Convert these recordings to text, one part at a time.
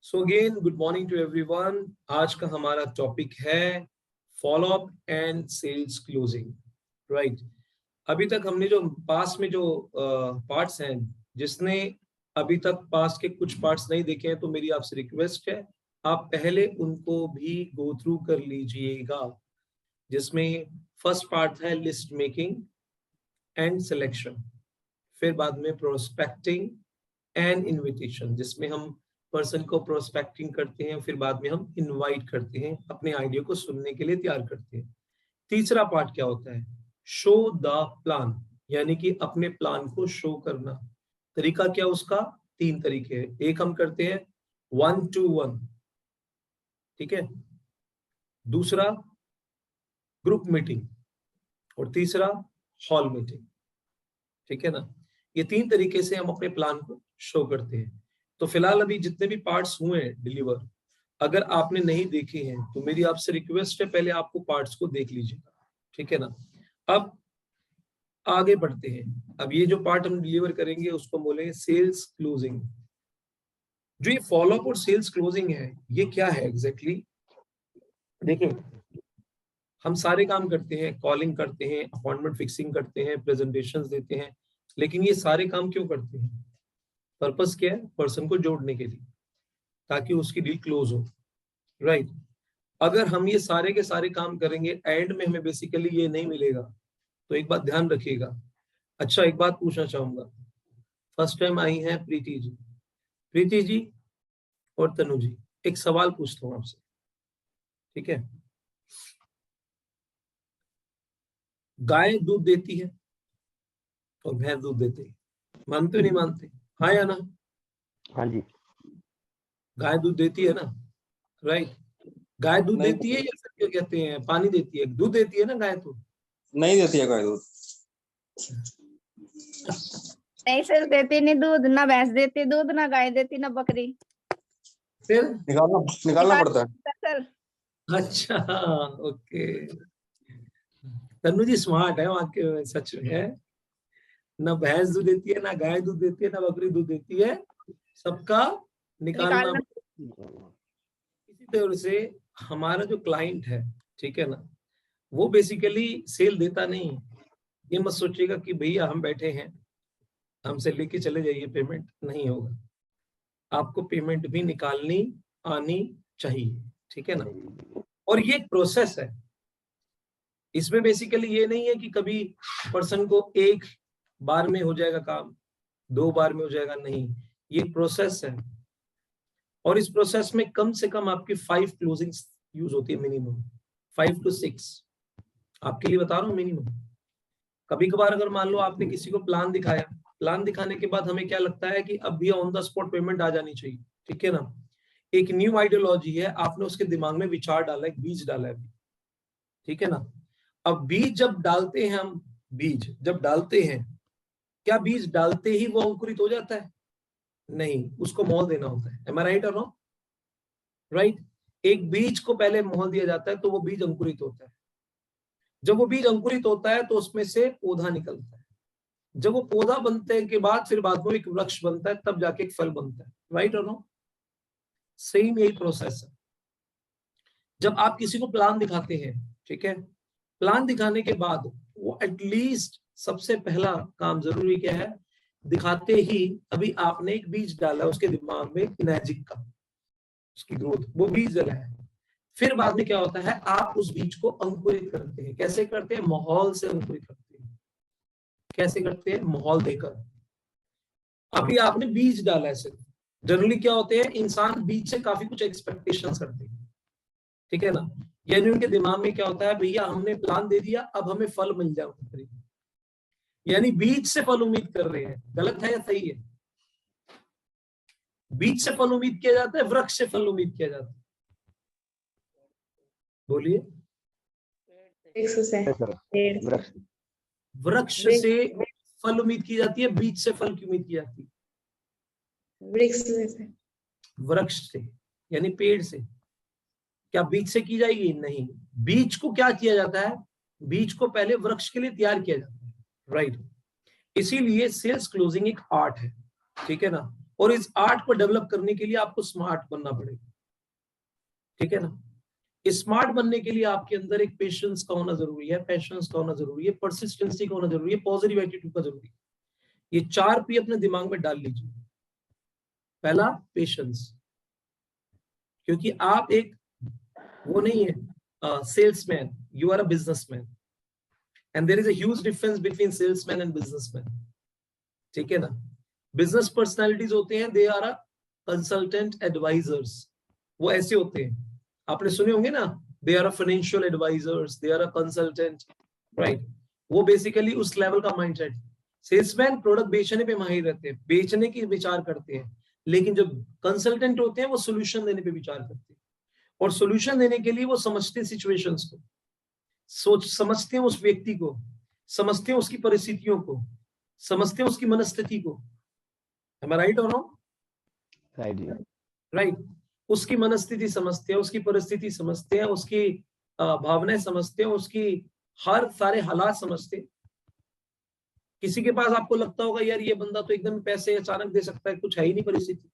So again good morning to everyone. आज का हमारा टॉपिक है follow up and sales closing. Right, अभी तक हमने जो पास में जो पार्ट्स हैं, जिसने अभी तक पास के कुछ पार्ट्स नहीं देखे हैं तो मेरी आपसे रिक्वेस्ट है आप पहले उनको भी गो थ्रू कर लीजिएगा, जिसमें फर्स्ट पार्ट है लिस्ट मेकिंग एंड सिलेक्शन, फिर बाद में प्रोस्पेक्टिंग एंड इनविटेशन, जिसमें हम पर्सन को प्रोस्पेक्टिंग करते हैं, फिर बाद में हम इनवाइट करते हैं, अपने आइडिया को सुनने के लिए तैयार करते हैं। तीसरा पार्ट क्या होता है? शो द प्लान, यानी कि अपने प्लान को शो करना। तरीका क्या उसका? 3 तरीके हैं। एक हम करते हैं 1-to-1, ठीक है, दूसरा ग्रुप मीटिंग और तीसरा हॉल मीटिंग, ठीक है ना। ये 3 तरीके से हम अपने प्लान को शो करते हैं। तो फिलहाल अभी जितने भी पार्ट्स हुए हैं डिलीवर, अगर आपने नहीं देखे हैं तो मेरी आपसे रिक्वेस्ट है पहले आपको पार्ट्स को देख लीजिएगा, ठीक है ना। अब आगे बढ़ते हैं। अब ये जो पार्ट हम डिलीवर करेंगे उसको बोलेंगे सेल्स क्लोजिंग। जो ये फॉलो अप और सेल्स क्लोजिंग है, ये क्या है एग्जैक्टली? देखिए, हम सारे काम करते हैं, कॉलिंग करते हैं, अपॉइंटमेंट फिक्सिंग करते हैं, प्रेजेंटेशंस देते हैं, लेकिन ये सारे काम क्यों करते हैं? पर्पस क्या है? पर्सन को जोड़ने के लिए, ताकि उसकी डील क्लोज हो। राइट, अगर हम ये सारे के सारे काम करेंगे, एंड में हमें बेसिकली ये नहीं मिलेगा, तो एक बात ध्यान रखिएगा। अच्छा, एक बात पूछना चाहूंगा, फर्स्ट टाइम आई हैं प्रीति जी। प्रीति जी और तनु जी, एक सवाल पूछता हूँ आपसे, ठीक है। गाय दूध देती है और भैंस दूध देती है, मानते हो नहीं मानते? हाँ या ना? हाँ जी। गाय दूध देती है ना, राइट। गाय दूध देती है या फिर क्या कहते हैं, पानी देती है? दूध देती है ना गाय? तो नहीं देती है गाय दूध। नहीं सर, देती नहीं दूध, ना भैंस देती दूध, ना गाय देती, ना बकरी। फिर निकालना पड़ता है सर। अच्छा, ओके। तनु जी स्मार्ट है वाकई, सच में है। ना भैंस दूध देती है, ना गाय दूध देती है, ना बकरी दूध देती है, सबका निकालना। इसी तरह से हमारा जो क्लाइंट है, ठीक है ना, वो बेसिकली सेल देता नहीं। ये मत सोचिएगा कि भैया हम बैठे हैं हमसे लेके चले जाइए, पेमेंट नहीं होगा। आपको पेमेंट भी निकालनी आनी चाहिए, ठीक है ना। और ये एक प्रोसेस है, इसमें बेसिकली ये नहीं है कि कभी पर्सन को एक बार में हो जाएगा काम, 2 बार में हो जाएगा, नहीं, ये प्रोसेस है। और इस प्रोसेस में कम से कम आपकी 5 क्लोजिंग्स यूज होती है, मिनिमम 5 to 6 आपके लिए बता रहा हूँ, मिनिमम। कभी कभार अगर मान लो आपने किसी को प्लान दिखाया, प्लान दिखाने के बाद हमें क्या लगता है कि अब भी ऑन द स्पॉट पेमेंट आ जानी चाहिए, ठीक है ना। एक न्यू आइडियोलॉजी है, आपने उसके दिमाग में विचार डाला, एक बीज डाला है, ठीक है ना। अब बीज जब डालते हैं हम, बीज जब डालते हैं, क्या बीज डालते ही वो अंकुरित हो जाता है? नहीं, उसको मोल देना होता है। एम आई राइट और नो? राइट, एक बीज को पहले मोल दिया जाता है तो वो बीज अंकुरित होता है। जब वो बीज अंकुरित होता है तो उसमें से पौधा निकलता है। जब वो पौधा बनते के बाद फिर बाद में एक वृक्ष बनता है, तब जाके एक फल बनता है। राइट और नो? सेम यही प्रोसेस है। जब आप किसी को प्लान दिखाते हैं, ठीक है, प्लान दिखाने के बाद वो एटलीस्ट सबसे पहला काम जरूरी क्या है? दिखाते ही अभी आपने एक बीज डाला उसके दिमाग में, मैजिक का, उसकी ग्रोथ, वो बीज डला है। फिर बाद में क्या होता है? आप उस बीज को अंकुरित करते हैं। कैसे करते हैं? माहौल से अंकुरित करते हैं। कैसे करते हैं? माहौल देकर। अभी आपने बीज डाला है सिर्फ। जनरली क्या होते हैं, इंसान बीज से काफी कुछ एक्सपेक्टेशंस करते हैं, ठीक है ना। यानी उनके दिमाग में क्या होता है, भैया हमने प्लान दे दिया, अब हमें फल मिल जाए। यानी बीज से फल उम्मीद कर रहे हैं। गलत है या सही है? बीज से फल उम्मीद किया जाता है, वृक्ष से फल उम्मीद किया जाता है? बोलिए। वृक्ष से फल उम्मीद की जाती है, बीज से फल की उम्मीद की जाती है? वृक्ष से, यानी पेड़ से। क्या बीज से की जाएगी? नहीं। बीज को क्या किया जाता है? बीज को पहले वृक्ष के लिए तैयार किया जाता है, राइट। इसीलिए सेल्स क्लोजिंग एक आर्ट है, ठीक है ना। और इस आर्ट को डेवलप करने के लिए आपको स्मार्ट बनना पड़ेगा, ठीक है ना। स्मार्ट बनने के लिए आपके अंदर एक पेशेंस का होना जरूरी है, पैशंस का होना जरूरी है, परसिस्टेंसी का होना जरूरी है, पॉजिटिव एटीट्यूड का जरूरी है। ये 4 P अपने दिमाग में डाल लीजिए। पहला पेशेंस, क्योंकि आप एक वो नहीं है salesman, you are a businessman, and there is a huge difference between salesman and businessman, ठीक है ना। बिजनेस पर्सनालिटीज होते हैं, they are a consultant advisors, वो ऐसे होते हैं, आपने सुने होंगे ना, they are a financial advisors, they are a consultant, right. वो बेसिकली उस लेवल का माइंडसेट। सेल्समैन प्रोडक्ट बेचने पे माहिर रहते हैं, बेचने की विचार करते हैं, लेकिन जब कंसल्टेंट होते हैं वो सोल्यूशन देने पे विचार करते हैं, और सोल्यूशन देने के लिए वो समझते हैं सिचुएशंस को, समझते हैं उस व्यक्ति को, समझते हैं उसकी परिस्थितियों को, समझते हैं उसकी मनस्थिति को। Am I right or wrong? Right. उसकी मनस्थिति समझते हैं, उसकी परिस्थिति समझते हैं, उसकी भावनाएं समझते हैं, उसकी हर सारे हालात समझते हैं। किसी के पास आपको लगता होगा यार ये बंदा तो एकदम पैसे अचानक दे सकता है, कुछ है ही नहीं परिस्थिति,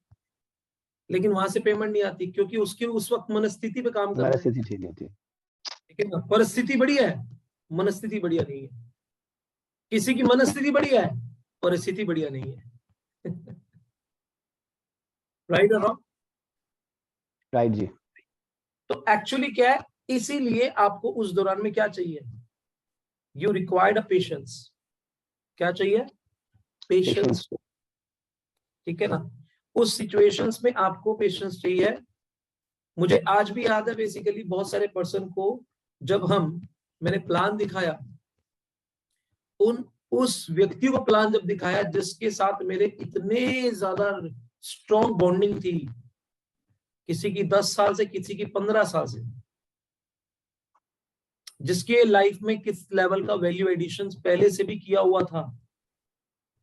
लेकिन वहां से पेमेंट नहीं आती क्योंकि उसकी उस वक्त मनस्थिति पे काम कर रहा है, ठीक है ना। परिस्थिति बढ़िया है, मनस्थिति बढ़िया नहीं है। किसी की मनस्थिति बढ़िया है, परिस्थिति बढ़िया नहीं है। राइट और रॉन्ग? राइट जी। तो एक्चुअली क्या है, इसीलिए आपको उस दौरान में क्या चाहिए, यू रिक्वायर्ड अ पेशेंस। क्या चाहिए? पेशेंस, ठीक है ना। उस सिचुएशंस में आपको पेशेंस चाहिए। मुझे आज भी याद है बेसिकली बहुत सारे पर्सन को जब मैंने प्लान दिखाया, उस व्यक्ति को प्लान जब दिखाया जिसके साथ मेरे इतने ज्यादा स्ट्रॉन्ग बॉन्डिंग थी, किसी की 10 साल से, किसी की 15 साल से, जिसके लाइफ में किस लेवल का वैल्यू एडिशन पहले से भी किया हुआ था,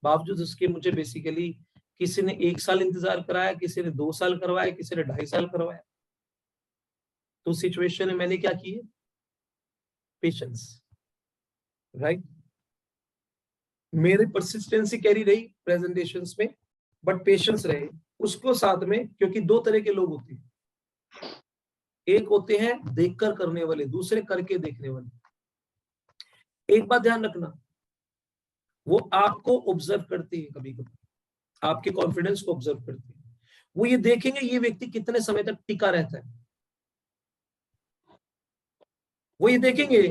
बावजूद उसके मुझे बेसिकली किसी ने 1 साल इंतजार कराया, किसी ने 2 साल करवाया, किसी ने 2.5 साल करवाया। तो सिचुएशन में मैंने क्या किया? Patience, right. मेरी परसिस्टेंसी कैरी रही प्रेजेंटेशंस में, बट पेशेंस रहे उसको साथ में, क्योंकि 2 तरह के लोग होते हैं, एक होते हैं देखकर करने वाले, दूसरे करके देखने वाले। एक बात ध्यान रखना, वो आपको ऑब्जर्व करते हैं, कभी कभी आपके कॉन्फिडेंस को ऑब्जर्व करते हैं। वो ये देखेंगे ये व्यक्ति कितने समय तक टिका रहता है, वो ये देखेंगे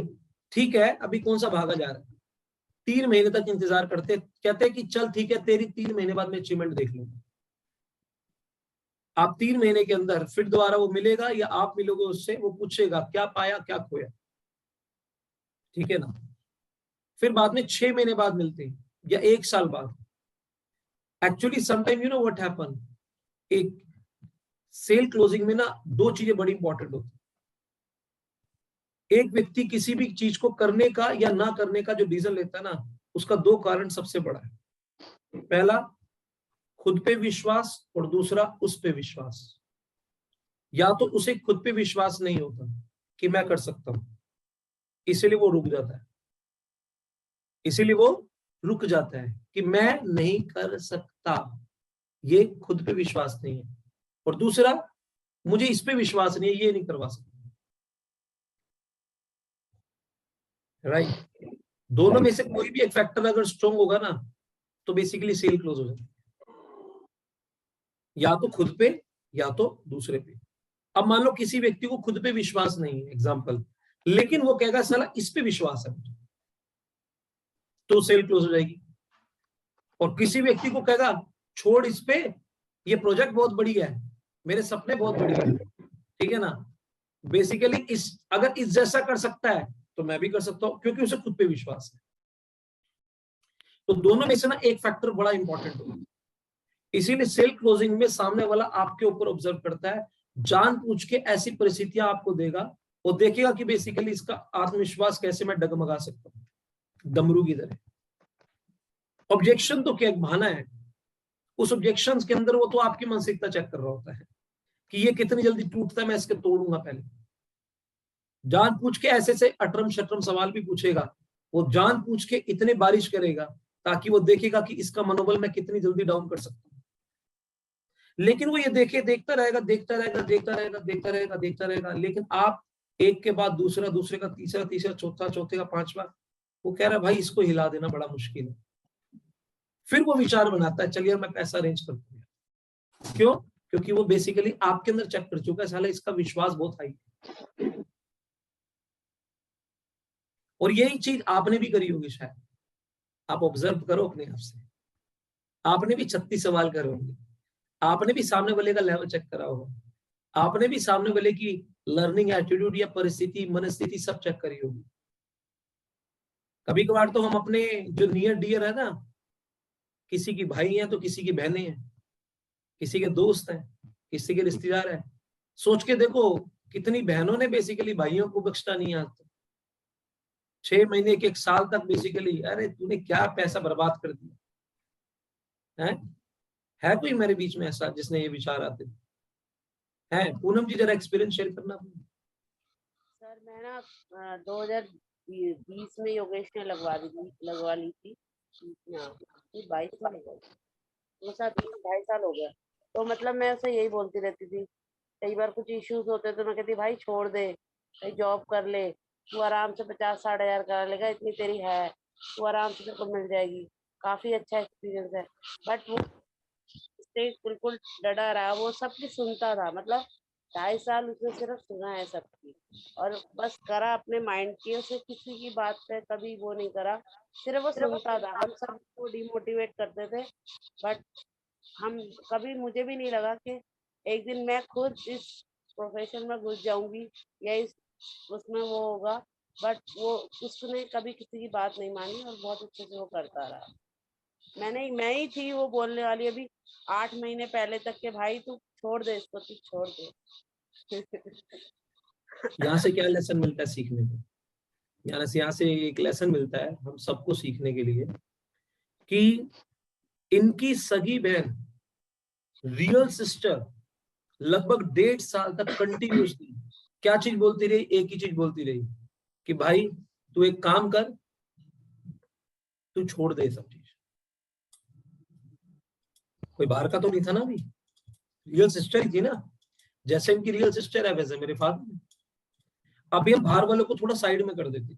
ठीक है अभी कौन सा भागा जा रहा है, 3 महीने तक इंतजार करते, कहते हैं कि चल ठीक है तेरी 3 महीने बाद में अचीवमेंट देख लूंगा। आप 3 महीने के अंदर फिर दोबारा वो मिलेगा या आप मिलोगे उससे, वो पूछेगा क्या पाया क्या खोया, ठीक है ना। फिर बाद में 6 महीने बाद मिलते हैं या 1 साल बाद। Actually sometime you know what happen, एक सेल क्लोजिंग में ना 2 चीजें बड़ी इंपॉर्टेंट होती। एक व्यक्ति किसी भी चीज को करने का या ना करने का जो डिसीजन लेता है ना, उसका 2 कारण सबसे बड़ा है। पहला खुद पे विश्वास और दूसरा उस पे विश्वास। या तो उसे खुद पे विश्वास नहीं होता कि मैं कर सकता हूं, इसीलिए वो रुक जाता है, इसीलिए वो रुक जाता है कि मैं नहीं कर सकता, ये खुद पे विश्वास नहीं है। और दूसरा मुझे इस पे विश्वास नहीं है, ये नहीं करवा सकता, राइट। दोनों में से कोई भी एक फैक्टर अगर स्ट्रॉन्ग होगा ना तो बेसिकली सेल क्लोज हो जाती है, या तो खुद पे या तो दूसरे पे। अब मान लो किसी व्यक्ति को खुद पे विश्वास नहीं है एग्जांपल, लेकिन वो कहेगा साला इस पे विश्वास है मुझे, तो सेल क्लोज हो जाएगी। और किसी व्यक्ति को कहेगा छोड़ इस पे, ये प्रोजेक्ट बहुत बढ़िया है, मेरे सपने बहुत बढ़िया है, ठीक है ना। बेसिकली अगर इस जैसा कर सकता है तो मैं भी कर सकता हूं, क्योंकि उसे खुद पे विश्वास है। तो दोनों में से ना एक फैक्टर बड़ा इंपॉर्टेंट होगा। इसीलिए सेल क्लोजिंग में सामने वाला आपके ऊपर ऑब्जर्व करता है, जान पूछ के ऐसी परिस्थितियां आपको देगा, वो देखेगा कि बेसिकली इसका आत्मविश्वास कैसे मैं डगमगा सकता हूं, डमरू की तरह। ऑब्जेक्शन तो क्या बहाना है, उस ऑब्जेक्शन के अंदर वो तो आपकी मानसिकता चेक कर रहा होता है कि ये कितनी जल्दी टूटता है, मैं इसके तोड़ूंगा पहले। जान पूछ के ऐसे से अटरम शटरम सवाल भी पूछेगा, वो जान पूछ के इतने बारिश करेगा ताकि वो देखेगा कि इसका मनोबल मैं कितनी जल्दी डाउन कर सकता हूं। लेकिन वो ये देखता रहेगा, देखता रहेगा, देखता रहेगा, देखता रहेगा, देखता रहेगा, लेकिन आप एक के बाद दूसरा, दूसरे का तीसरा, तीसरा चौथा, चौथे का पांचवा, वो कह रहा है भाई इसको हिला देना बड़ा मुश्किल है। फिर वो विचार बनाता है चलिए मैं पैसा अरेंज कर दूंगा। क्यों? क्योंकि वो बेसिकली आपके अंदर चेक कर चुका है, साला इसका विश्वास बहुत हाई है। और यही चीज आपने भी करी होगी शायद। आप ऑब्जर्व करो अपने आप से, आपने भी 36 सवाल करे होंगे, आपने भी सामने वाले का लेवल चेक करा होगा, आपने भी सामने वाले की लर्निंग एटीट्यूड या परिस्थिति, मनस्थिति सब चेक करी होगी। कभी कभार तो हम अपने जो नियर डियर है ना, किसी की भाई है तो किसी की बहनें हैं, किसी के दोस्त हैं, किसी के रिश्तेदार हैं, सोच के देखो कितनी बहनों ने बेसिकली भाइयों को बख्शा नहीं आज तक। 6 महीने के 1 साल तक बेसिकली अरे तूने क्या पैसा बर्बाद कर दिया है कोई मेरे बीच में ऐसा जिसने ये विचार आते है? पूनम जी जरा एक्सपीरियंस शेयर करना। सर मैं ना 2020 में योगेश ने लगवा ली थी। हाँ 22 में लगवाई, वो साथ 2.5 साल हो गया। तो मतलब मैं उसे यही बोलती रहती थी, कई बार कुछ इश्यूज होते तो मैं कहती भाई छोड़ दे, भाई जॉब कर ले, तू आराम से 50-60 हजार करा लेगा, इतनी तेरी है, तू आराम से तेरे को मिल जाएगी, काफी अच्छा एक्सपीरियंस है। बट वो स्टेज बिल्कुल डरा रहा, वो सबकी सुनता था, मतलब 2.5 साल उसने सिर्फ सुना है सबकी, और बस करा अपने माइंड की, उसे किसी की बात पे कभी वो नहीं करा, सिर्फ वो सुनता था। हम सबको डिमोटिवेट करते थे, बट हम कभी, मुझे भी नहीं लगा कि एक दिन मैं खुद इस प्रोफेशन में घुस जाऊंगी या इस उसमें वो होगा। बट वो उसने कभी किसी की बात नहीं मानी और बहुत अच्छे से वो करता रहा। मैं ही थी वो बोलने वाली अभी 8 महीने पहले तक के भाई तू छोड़ दे इसको, तू छोड़ दे। यहाँ से क्या लेसन मिलता है सीखने को? यहाँ से एक लेसन मिलता है हम सबको सीखने के लिए कि इनकी सगी बहन रियल सिस्टर लगभग 1.5 साल तक कंटिन्यूसली क्या चीज बोलती रही? एक ही चीज बोलती रही कि भाई तू एक काम कर, तू छोड़ दे सब चीज। कोई बाहर का तो नहीं था ना, अभी रियल सिस्टर ही थी ना। जैसे इनकी रियल सिस्टर है वैसे मेरे फादर है। अभी हम बाहर वालों को थोड़ा साइड में कर देते,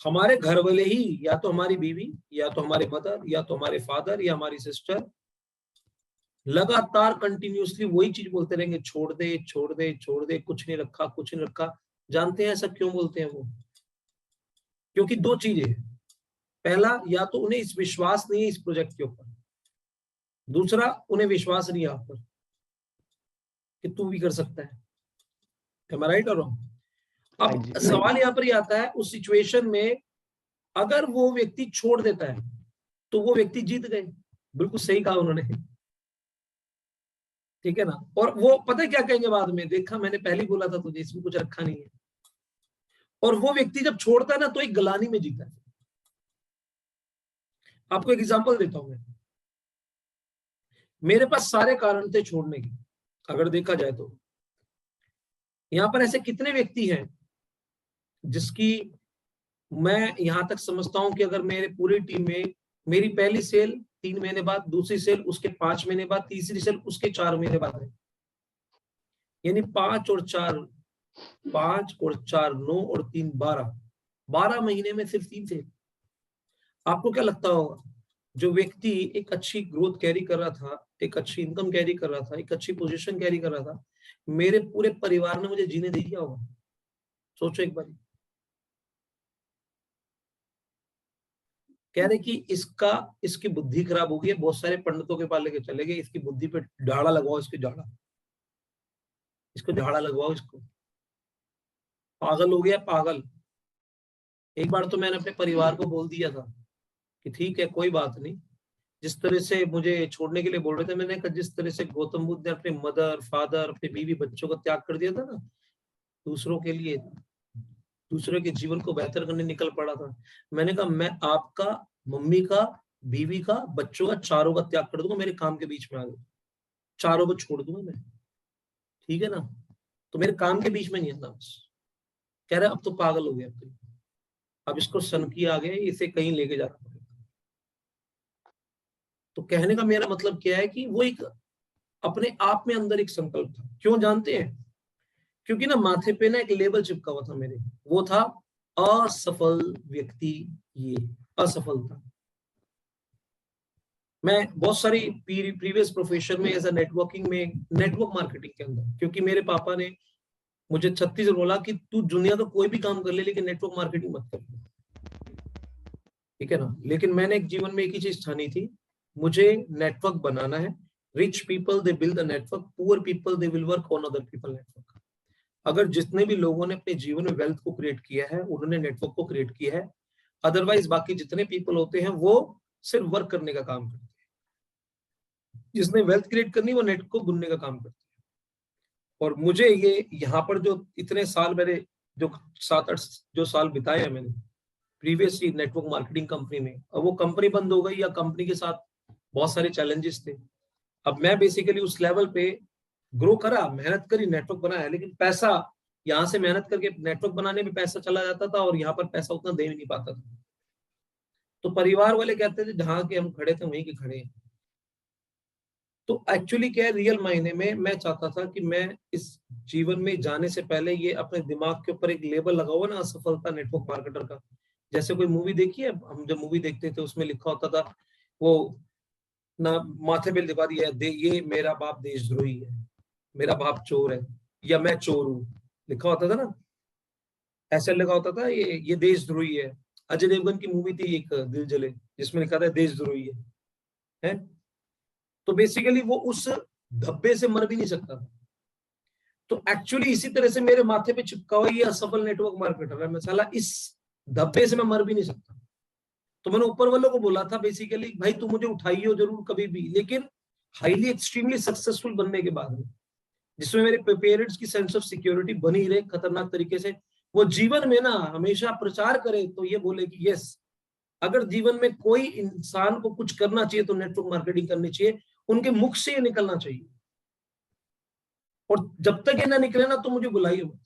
हमारे घर वाले ही, या तो हमारी बीवी, या तो हमारे मदर, या तो हमारे फादर, या हमारी सिस्टर लगातार कंटिन्यूसली वही चीज बोलते रहेंगे, छोड़ दे, छोड़ दे, छोड़ दे, कुछ नहीं रखा, कुछ नहीं रखा। जानते हैं ऐसा क्यों बोलते हैं वो? क्योंकि 2 चीजें, पहला या तो उन्हें इस विश्वास नहीं है इस प्रोजेक्ट के ऊपर, दूसरा उन्हें विश्वास नहीं है आप पर कि तू भी कर सकता है। Am I right or wrong? अब सवाल यहाँ पर ही आता है उस सिचुएशन में अगर वो व्यक्ति छोड़ देता है तो वो व्यक्ति जीत गए। बिल्कुल सही कहा उन्होंने, ठीक है ना। और वो पता है क्या कहेंगे बाद में, देखा मैंने पहले ही बोला था तुझे, इसमें कुछ रखा नहीं है। और वो व्यक्ति जब छोड़ता है ना तो एक गलानी में जीता है। आपको एक एग्जांपल देता हूं मैं, मेरे पास सारे कारण थे छोड़ने के, अगर देखा जाए तो यहां पर ऐसे कितने व्यक्ति हैं जिसकी मैं यहां तक समझता हूं कि अगर मेरे पूरी टीम में मेरी पहली सेल 3 महीने बाद, दूसरी सेल उसके 5 महीने बाद, तीसरी सेल उसके 4 महीने बाद है, यानी 5 और 4 9 और 3 12 महीने में सिर्फ 3 सेल। आपको क्या लगता होगा जो व्यक्ति एक अच्छी ग्रोथ कैरी कर रहा था, एक अच्छी इनकम कैरी कर रहा था, एक अच्छी पोजीशन कैरी कर रहा था, मेरे पूरे परिवार ने मुझे जीने दिया होगा? सोचो एक बार। कह रहे कि इसकी बुद्धि खराब हो गई है, बहुत सारे पंडितों के पास लेके चले गए, इसकी बुद्धि पे झाड़ा लगवाओ, इसको झाड़ा लगवाओ, इसको पागल हो गया, पागल। एक बार तो मैंने अपने परिवार को बोल दिया था कि ठीक है कोई बात नहीं, जिस तरह से मुझे छोड़ने के लिए बोल रहे थे, मैंने कहा जिस तरह से गौतम बुद्ध ने अपने मदर, फादर, अपने बीवी, बच्चों का त्याग कर दिया था ना, दूसरों के लिए, दूसरे के जीवन को बेहतर करने निकल पड़ा था। मैंने कहा मैं आपका, मम्मी का, बीवी का, बच्चों का, चारों का त्याग कर दूंगा, मेरे काम के बीच में आ गए, चारों को छोड़ दूंगा मैं, ठीक है ना। तो मेरे काम के बीच में नहीं आता बस। कह रहे अब तो पागल हो गया, अब इसको सनकी आ गया, इसे कहीं लेके जाना पड़ेगा। तो कहने का मेरा मतलब क्या है कि वो एक अपने आप में अंदर एक संकल्प था। क्यों जानते हैं? क्योंकि ना माथे पे ना एक लेबल चिपका हुआ था मेरे, वो था असफल व्यक्ति, ये असफलता। मैं बहुत सारी प्रीवियस प्रोफेशन में एज अ नेटवर्किंग में, नेटवर्क मार्केटिंग के अंदर, क्योंकि मेरे पापा ने मुझे 36 बोला कि तू दुनिया का कोई भी काम कर ले लेकिन नेटवर्क मार्केटिंग मत कर, ठीक है ना। लेकिन मैंने एक जीवन में एक ही चीज ठानी थी, मुझे नेटवर्क बनाना है। Rich people they build the network, poor people they will work on other people network. अगर जितने भी लोगों ने अपने जीवन में वेल्थ को क्रिएट किया है उन्होंने नेटवर्क को क्रिएट किया है, अदरवाइज बाकी जितने पीपल होते हैं वो सिर्फ वर्क करने का काम करते हैं। जिसने वेल्थ क्रिएट करनी वो नेट को बुनने का काम करते हैं। और मुझे ये यहाँ पर जो इतने साल मेरे जो 7-8 जो साल बिताए हैं मैंने प्रीवियसली नेटवर्क मार्केटिंग कंपनी में, अब वो कंपनी बंद हो गई या कंपनी के साथ बहुत सारे चैलेंजेस थे। अब मैं बेसिकली उस लेवल पे ग्रो करा, मेहनत करी, नेटवर्क बनाया, लेकिन पैसा यहाँ से मेहनत करके नेटवर्क बनाने में पैसा चला जाता था और यहाँ पर पैसा उतना दे नहीं पाता था। तो परिवार वाले कहते थे जहां के हम खड़े थे वहीं के खड़े हैं। तो एक्चुअली क्या है, रियल मायने में मैं चाहता था कि मैं इस जीवन में जाने से पहले ये अपने दिमाग के ऊपर एक लेबल लगा हुआ ना असफलता नेटवर्क मार्केटर का। जैसे कोई मूवी देखी है, हम जब मूवी देखते थे उसमें लिखा होता था वो ना माथे पे लिखा दिया है, ये मेरा बाप देशद्रोही है, मेरा बाप चोर है, या मैं चोर हूं, लिखा होता था ना, ऐसा लिखा होता था ये देशद्रोही है। अजय देवगन की मूवी थी एक दिल जले, जिसमें लिखा था देशद्रोही है? तो बेसिकली वो उस धब्बे से मर भी नहीं सकता था। तो एक्चुअली इसी तरह से मेरे माथे पे चिपका हुआ ये असफल नेटवर्क मार्केटर है, मैं साला इस धब्बे से मैं मर भी नहीं सकता। तो मैंने ऊपर वालों को बोला था बेसिकली, भाई तुम मुझे उठाइए जरूर कभी भी, लेकिन हाईली एक्सट्रीमली सक्सेसफुल बनने के बाद में, जिसमें मेरे पेरेंट्स की सेंस ऑफ सिक्योरिटी बनी रहे खतरनाक तरीके से, वो जीवन में ना हमेशा प्रचार करे तो ये बोले कि यस, अगर जीवन में कोई इंसान को कुछ करना चाहिए तो नेटवर्क मार्केटिंग करनी चाहिए, उनके मुख से ये निकलना चाहिए। और जब तक ये ना निकले ना तो मुझे बुलाइए मत।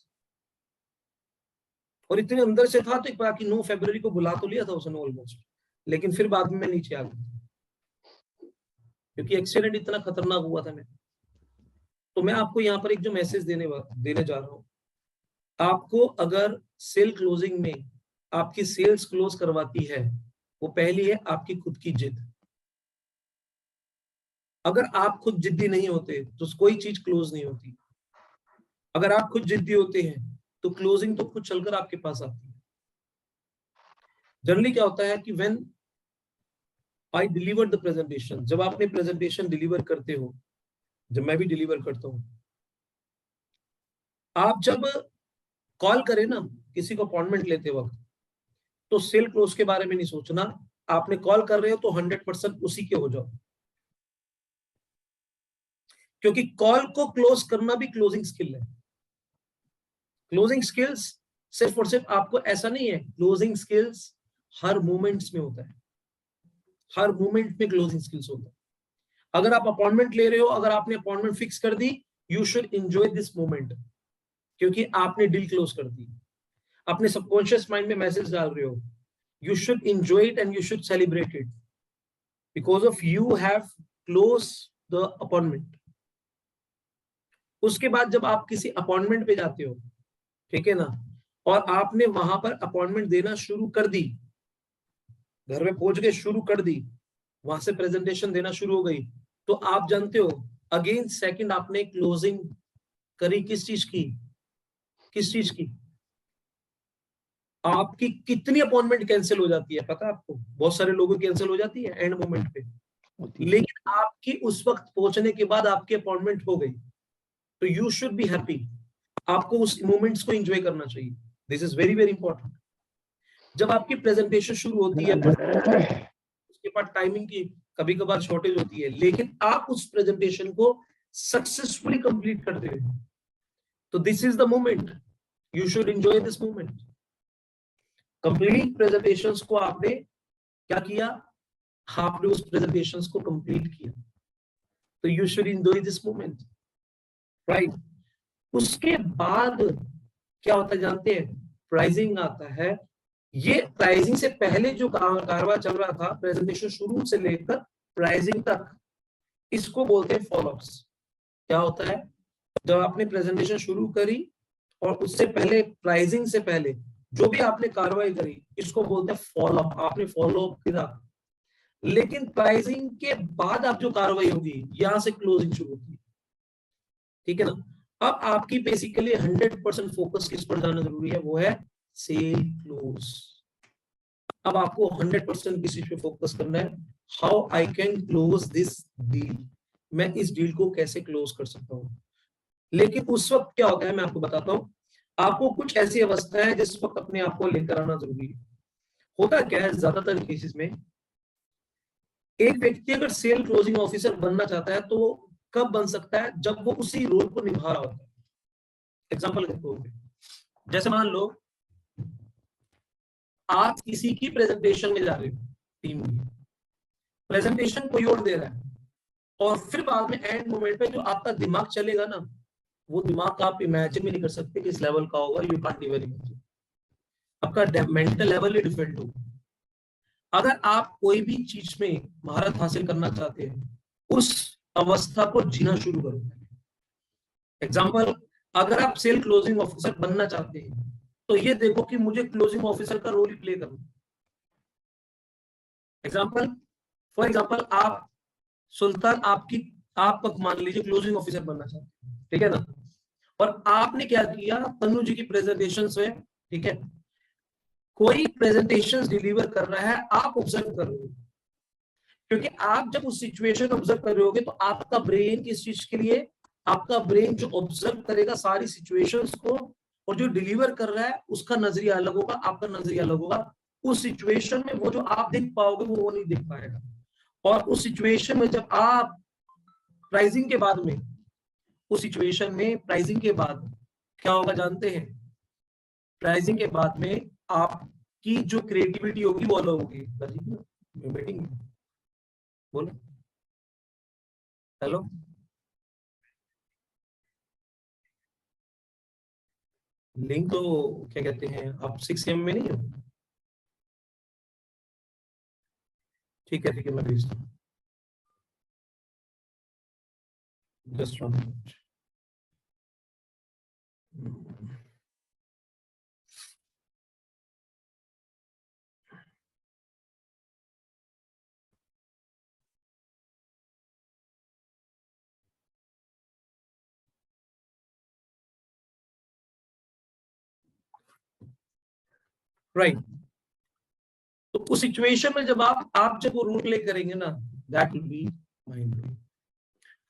और इतने अंदर से था तो बाकी 9 फरवरी को बुला तो लिया था उसने ऑलमोस्ट, लेकिन फिर बाद में मैं नीचे आ गया क्योंकि एक्सीडेंट इतना खतरनाक हुआ था मेरा। तो मैं आपको यहाँ पर एक जो मैसेज देने जा रहा हूँ, आपको अगर सेल क्लोजिंग में आपकी सेल्स क्लोज करवाती है, वो पहली है आपकी खुद की जिद। अगर आप खुद जिद्दी नहीं होते तो कोई चीज क्लोज नहीं होती। अगर आप खुद जिद्दी होते हैं तो क्लोजिंग तो खुद चलकर आपके पास आती है। जनरली क्या होता है कि when I deliver the presentation, जब आप अपने प्रेजेंटेशन डिलीवर करते हो, जब मैं भी डिलीवर करता हूं, आप जब कॉल करें ना किसी को अपॉइंटमेंट लेते वक्त, तो सेल क्लोज के बारे में नहीं सोचना। आपने कॉल कर रहे हो तो 100% उसी के हो जाओ, क्योंकि कॉल को क्लोज करना भी क्लोजिंग स्किल है। क्लोजिंग स्किल्स सिर्फ और सिर्फ आपको ऐसा नहीं है, क्लोजिंग स्किल्स हर मोमेंट्स में होता है, हर मोमेंट में क्लोजिंग स्किल्स होता है। अगर आप अपॉइंटमेंट ले रहे हो, अगर आपने अपॉइंटमेंट फिक्स कर दी, you should enjoy this moment, क्योंकि आपने डील क्लोज कर दी। अपने सबकॉन्शियस माइंड में मैसेज डाल रहे हो, you should enjoy it and you should celebrate it because of you have close the appointment. उसके बाद जब आप किसी अपॉइंटमेंट पे जाते हो, ठीक है ना, और आपने वहां पर अपॉइंटमेंट देना शुरू कर दी, घर में पहुंच के शुरू कर दी, वहां से प्रेजेंटेशन देना शुरू हो गई, तो आप जानते हो अगेन सेकंड आपने क्लोजिंग करी किस चीज की, किस चीज की? आपकी कितनी अपॉइंटमेंट कैंसिल हो जाती है पता है आपको? बहुत सारे लोगों की कैंसिल हो जाती है एंड मोमेंट पे, लेकिन आपकी उस वक्त पहुंचने के बाद आपकी अपॉइंटमेंट हो गई, तो यू शुड बी हैप्पी। आपको उस मोमेंट्स को एंजॉय करना चाहिए। This is very very important. जब आपकी प्रेजेंटेशन शुरू होती है उसके बाद टाइमिंग की कभी कभार शॉर्टेज होती है, लेकिन आप उस प्रेजेंटेशन को सक्सेसफुली कंप्लीट करते हो, तो this is the moment, you should enjoy this moment. Complete presentations को आपने क्या किया, आपने उस प्रेजेंटेशंस को कंप्लीट किया, तो you should enjoy this moment, right. उसके बाद क्या होता है जानते हैं? प्राइजिंग आता है। ये प्राइजिंग से पहले जो कारवा चल रहा था, प्रेजेंटेशन शुरू से लेकर प्राइसिंग तक, इसको बोलते हैं फॉलोअप्स। क्या होता है, जब आपने प्रेजेंटेशन शुरू करी और उससे पहले, प्राइसिंग से पहले जो भी आपने कार्रवाई करी, इसको बोलते हैं फॉलोअप। आपने फॉलोअप किया, लेकिन प्राइसिंग के बाद आप जो कार्रवाई होगी, यहां से क्लोजिंग शुरू होती है, ठीक है ना। अब आपकी बेसिकली 100% फोकस किस पर जाना जरूरी है, वो है सेल क्लोज। अब आपको 100% किस चीज पे फोकस करना है, how I can close this deal, मैं इस डील को कैसे क्लोज कर सकता हूँ। लेकिन उस वक्त क्या होता है, मैं आपको बताता हूँ, आपको कुछ ऐसी अवस्था है जिस वक्त अपने आप को लेकर आना जरूरी है। होता क्या है, ज्यादातर केसेस में एक व्यक्ति अगर सेल क्लोजिंग ऑफिसर बनना चाहता है, तो कब बन सकता है, जब वो उसी रोल को निभा रहा होता है। एग्जाम्पल के तौर पे, जैसे मान लो आप किसी की प्रेजेंटेशन में जा रहे हो, टीम की प्रेजेंटेशन कोई और दे रहा है, और फिर बाद में एंड मोमेंट पे जो आपका दिमाग चलेगा ना, वो दिमाग आप इमेजिन भी नहीं कर सकते किस लेवल का होगा। यू कांट इवन इमेजिन, आपका मेंटल लेवल ही डिफरेंट होगा। अगर आप कोई भी चीज में महारत हासिल करना चाहते हैं, उस अवस्था को जीना शुरू करो। एग्जाम्पल, अगर आप सेल क्लोजिंग ऑफिसर बनना चाहते हैं, तो ये देखो कि मुझे क्लोजिंग ऑफिसर का रोल ही प्ले करना। एग्जाम्पल, फॉर एग्जाम्पल, आप सुल्तान, आप मान लीजिए क्लोजिंग ऑफिसर बनना चाहते हैं, ठीक है ना, और आपने क्या किया, तनु जी की प्रेजेंटेशन में, ठीक है, कोई प्रेजेंटेशन डिलीवर कर रहा है, आप ऑब्जर्व कर रहे हो, क्योंकि आप जब उस सिचुएशन ऑब्जर्व कर रहे होगे, तो आपका ब्रेन किस चीज के लिए, आपका ब्रेन जो ऑब्जर्व करेगा सारी सिचुएशंस को, और जो डिलीवर कर रहा है उसका नजरिया अलग होगा, आपका नजरिया अलग होगा। उस सिचुएशन में वो जो आप देख पाओगे, वो नहीं देख पाएगा। और उस सिचुएशन में जब आप प्राइसिंग के बाद में, उस सिचुएशन में प्राइसिंग के बाद क्या होगा जानते हैं, प्राइसिंग के बाद में आपकी जो क्रिएटिविटी होगी वो अलग होगी। मीटिंग बोलो, हेलो, लिंक तो क्या कहते हैं, आप 6 AM में नहीं हो, ठीक है मैं भेजता हूँ, जस्ट 1 मिनट। राइट, तो उस सिचुएशन में जब आप जब वो रोल प्ले करेंगे ना, that will be mind blowing.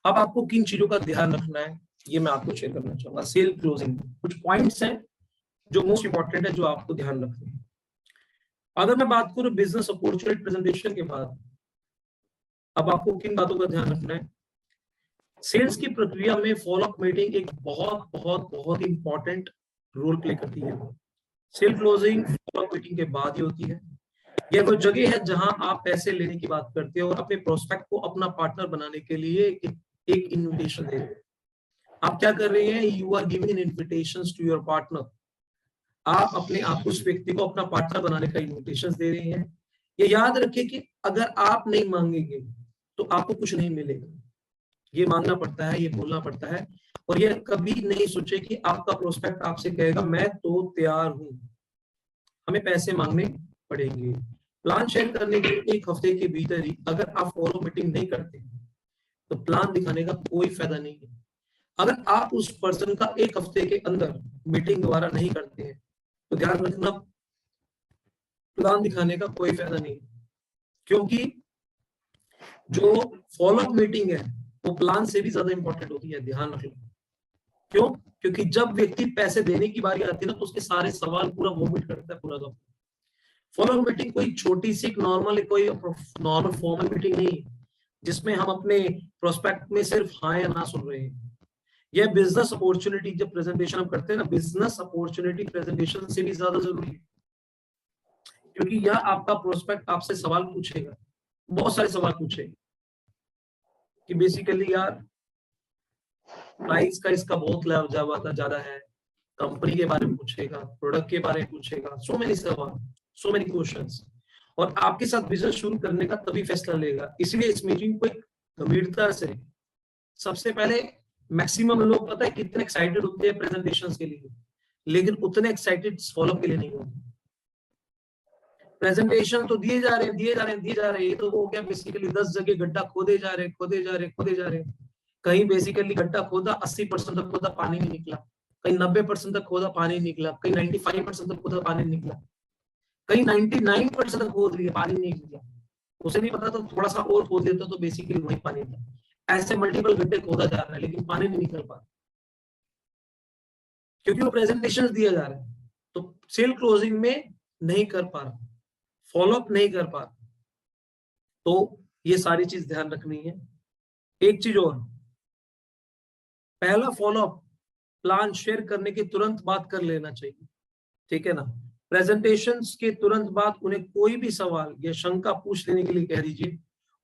अब आपको किन चीजों का ध्यान रखना है, ये मैं आपको शेयर करना चाहूंगा। सेल क्लोजिंग कुछ पॉइंट्स हैं जो मोस्ट इंपॉर्टेंट है, जो आपको ध्यान रखना है। अगर मैं बात करूं बिजनेस अपॉर्चुनिटी प्रेजेंटेशन के बाद, अब आपको किन बातों का ध्यान रखना है। सेल्स की प्रक्रिया में फॉलोअप मीटिंग एक बहुत बहुत बहुत इंपॉर्टेंट रोल प्ले करती है। सेल क्लोजिंग फॉलोअप मीटिंग के बाद ही होती है। यह वो जगह है जहां आप पैसे लेने की बात करते हो और अपने प्रोस्पेक्ट को अपना पार्टनर बनाने के लिए एक इन्विटेशन दे रहे हैं। आप क्या कर रहे हैं, you are giving an invitation to your partner. आप अपने आप उस व्यक्ति को अपना पार्टनर बनाने का इन्विटेशन दे रहे हैं। ये याद रखिए कि अगर आप नहीं मांगेंगे तो आपको कुछ नहीं मिलेगा। ये मांगना पड़ता है, ये बोलना पड़ता है, और ये कभी नहीं सोचे कि आपका प्रोस्पेक्ट आपसे कहेगा मैं तो तैयार हूं, हमें पैसे मांगने पड़ेंगे। प्लान शेयर करने के 1 हफ्ते के भीतर ही अगर आप फॉलो मीटिंग नहीं करते तो प्लान दिखाने का कोई फायदा नहीं है। अगर आप उस पर्सन का 1 हफ्ते के अंदर मीटिंग दोबारा नहीं करते हैं तो ध्यान रखना, प्लान दिखाने का कोई फायदा नहीं, क्योंकि जो फॉलोअप मीटिंग है वो प्लान से भी ज्यादा इंपॉर्टेंट होती है। ध्यान रखना, क्यों? क्योंकि जब व्यक्ति पैसे देने की बारी आती है ना, तो उसके सारे सवाल पूरा वोमिट करता है पूरा का। फॉलोअप मीटिंग कोई छोटी सी नॉर्मल फॉर्मल मीटिंग नहीं जिसमें हम अपने प्रोस्पेक्ट में सिर्फ हाँ या ना सुन रहे हैं। यह बिजनेस अपॉर्चुनिटी जब प्रेजेंटेशन हम करते हैं ना, बिजनेस अपॉर्चुनिटी प्रेजेंटेशन से भी ज्यादा जरूरी है, क्योंकि यह आपका प्रोस्पेक्ट आपसे सवाल पूछेगा, बहुत सारे सवाल पूछेगा कि बेसिकली यार प्राइस का इसका बहुत ज्यादा है, कंपनी के बारे में पूछेगा, प्रोडक्ट के बारे में पूछेगा, सो मेनी सवाल, सो मेनी क्वेश्चंस। और आपके साथ बिजनेस शुरू करने का तभी फैसला लेगा। इसलिए इस मीटिंग को एक गंभीरता से, सबसे पहले मैक्सिमम लोग पता है कितने एक्साइटेड होते हैं प्रेजेंटेशंस के लिए, लेकिन उतने एक्साइटेड फॉलो के लिए नहीं होते। प्रेजेंटेशन तो दिए जा रहे हैं, ये तो हो गया बेसिकली 10 जगह गड्ढा खोदे जा रहे हैं। कहीं बेसिकली गड्ढा खोदा 80% तक खोदा, पानी नहीं निकला। कहीं 90% तक खोदा, पानी निकला। कहीं 95% तक खोदा, पानी निकला। कहीं 99% तक खोद लिया, पानी नहीं निकला। उसे नहीं पता तो थोड़ा सा और खोद लेता तो बेसिकली वही पानी था। ऐसे मल्टीपल गड्ढे खोदा जा रहा है लेकिन पानी नहीं निकल पा, क्योंकि वो प्रेजेंटेशन दिया जा रहा है। तो सेल क्लोजिंग में नहीं कर पा रहा, फॉलोअप नहीं कर पा रहा। तो ये सारी चीज ध्यान रखनी है। एक चीज और, पहला फॉलोअप प्लान शेयर करने के तुरंत बाद कर लेना चाहिए, ठीक है ना। प्रेजेंटेशंस के तुरंत बाद उन्हें कोई भी सवाल या शंका पूछ लेने के लिए कह दीजिए।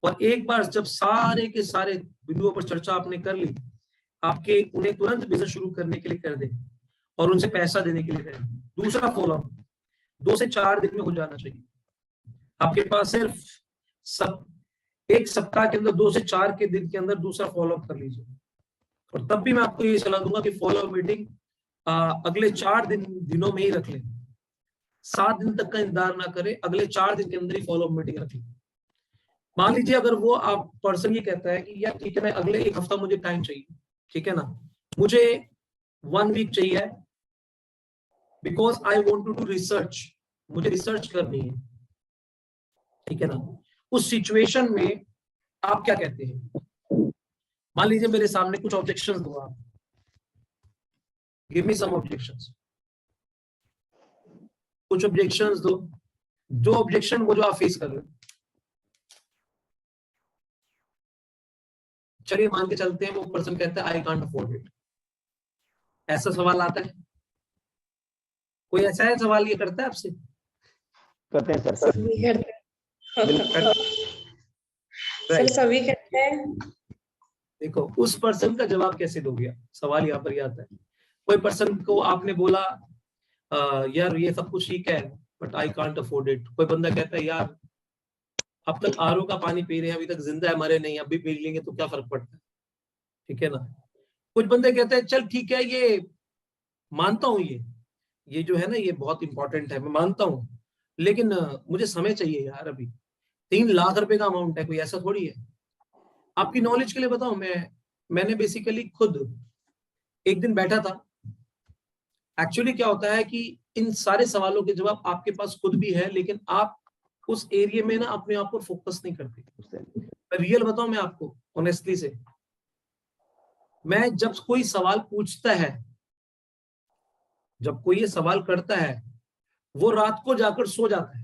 और एक बार जब सारे के सारे बिंदुओं पर चर्चा आपने कर ली, आपके उन्हें तुरंत बिजनेस शुरू करने के लिए कर दे और उनसे पैसा देने के लिए कह दें। दूसरा फॉलोअप 2 से 4 दिन में हो जाना चाहिए। आपके पास सिर्फ एक सप्ताह के अंदर 2 से 4 के दिन के अंदर दूसरा फॉलोअप कर लीजिए। और तब भी मैं आपको ये सलाह दूंगा कि फॉलोअप मीटिंग अगले 4 दिनों में ही रख लें। 7 दिन तक का इंतजार ना करें, अगले 4 दिन के अंदर ही फॉलोअप मीटिंग रख लें। मान लीजिए अगर वो आप पर्सन ये कहता है कि यार ठीक है, मैं अगले 1 हफ्ता मुझे टाइम चाहिए, ठीक है ना, मुझे 1 वीक चाहिए because I want to do research, मुझे रिसर्च करनी है, ठीक है ना। उस सिचुएशन में आप क्या कहते हैं? मान लीजिए मेरे सामने कुछ ऑब्जेक्शंस दो आप, गिव मी सम ऑब्जेक्शंस, कुछ ऑब्जेक्शंस दो, जो ऑब्जेक्शन वो जो आप फेस कर रहे हो। चलिए मान के चलते हैं वो पर्सन कहता है आई कांट अफोर्ड इट। ऐसा सवाल आता है? कोई ऐसा है सवाल ये करता है आपसे? करते हैं सर। सभी करते हैं सर, सभी करते हैं। देखो उस पर्सन का जवाब कैसे दोगे? सवाल यहाँ पर ही आता है। कोई पर्सन को आपने बोला यार ये सब कुछ ठीक है but I can't afford it. कोई बंदा कहता है यार अब तक आरओ का पानी पी रहे हैं, अभी तक जिंदा है, मरे नहीं, अभी पी लेंगे तो क्या फर्क पड़ता है, ठीक है ना। कुछ बंदे कहते हैं चल ठीक है, ये मानता हूं, ये जो है ना ये बहुत इंपॉर्टेंट है, मैं मानता हूं, लेकिन मुझे समय चाहिए यार, अभी 3 लाख रुपए का अमाउंट है, कोई ऐसा थोड़ी है। आपकी नॉलेज के लिए बताऊं, मैंने बेसिकली खुद एक दिन बैठा था। एक्चुअली क्या होता है कि इन सारे सवालों के जवाब आपके पास खुद भी है, लेकिन आप उस एरिया में ना अपने आप पर फोकस नहीं करते। मैं रियल बताऊं, मैं आपको ऑनेस्टली से, मैं जब कोई सवाल पूछता है, जब कोई ये सवाल करता है, वो रात को जाकर सो जाता है।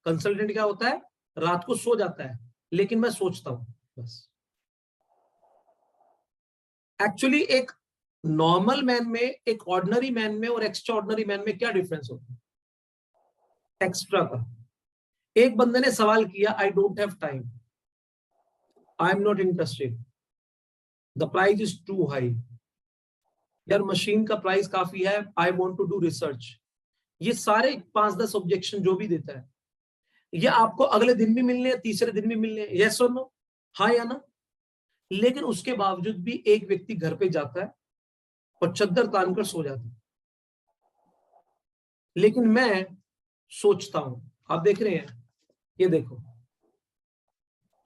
कंसल्टेंट क्या होता है, रात को सो जाता है, लेकिन मैं सोचता हूं बस। एक्चुअली एक नॉर्मल मैन में, एक ऑर्डिनरी मैन में और एक्स्ट्रा ऑर्डिनरी मैन में क्या डिफरेंस होता है? एक्स्ट्रा का। एक बंदे ने सवाल किया I don't have time, I am not interested, the price is too high, यार मशीन का प्राइस काफी है, I want to do research. ये सारे 5-10 ऑब्जेक्शन जो भी देता है, ये आपको अगले दिन भी मिलने हैं, तीसरे दिन भी मिलने हैं, यस और नो, हाँ या ना। लेकिन उसके बावजूद भी एक व्यक्ति घर पे जाता है और चद्दर तान कर सो जाता है। लेकिन मैं सोचता हूं, आप देख रहे हैं, ये देखो,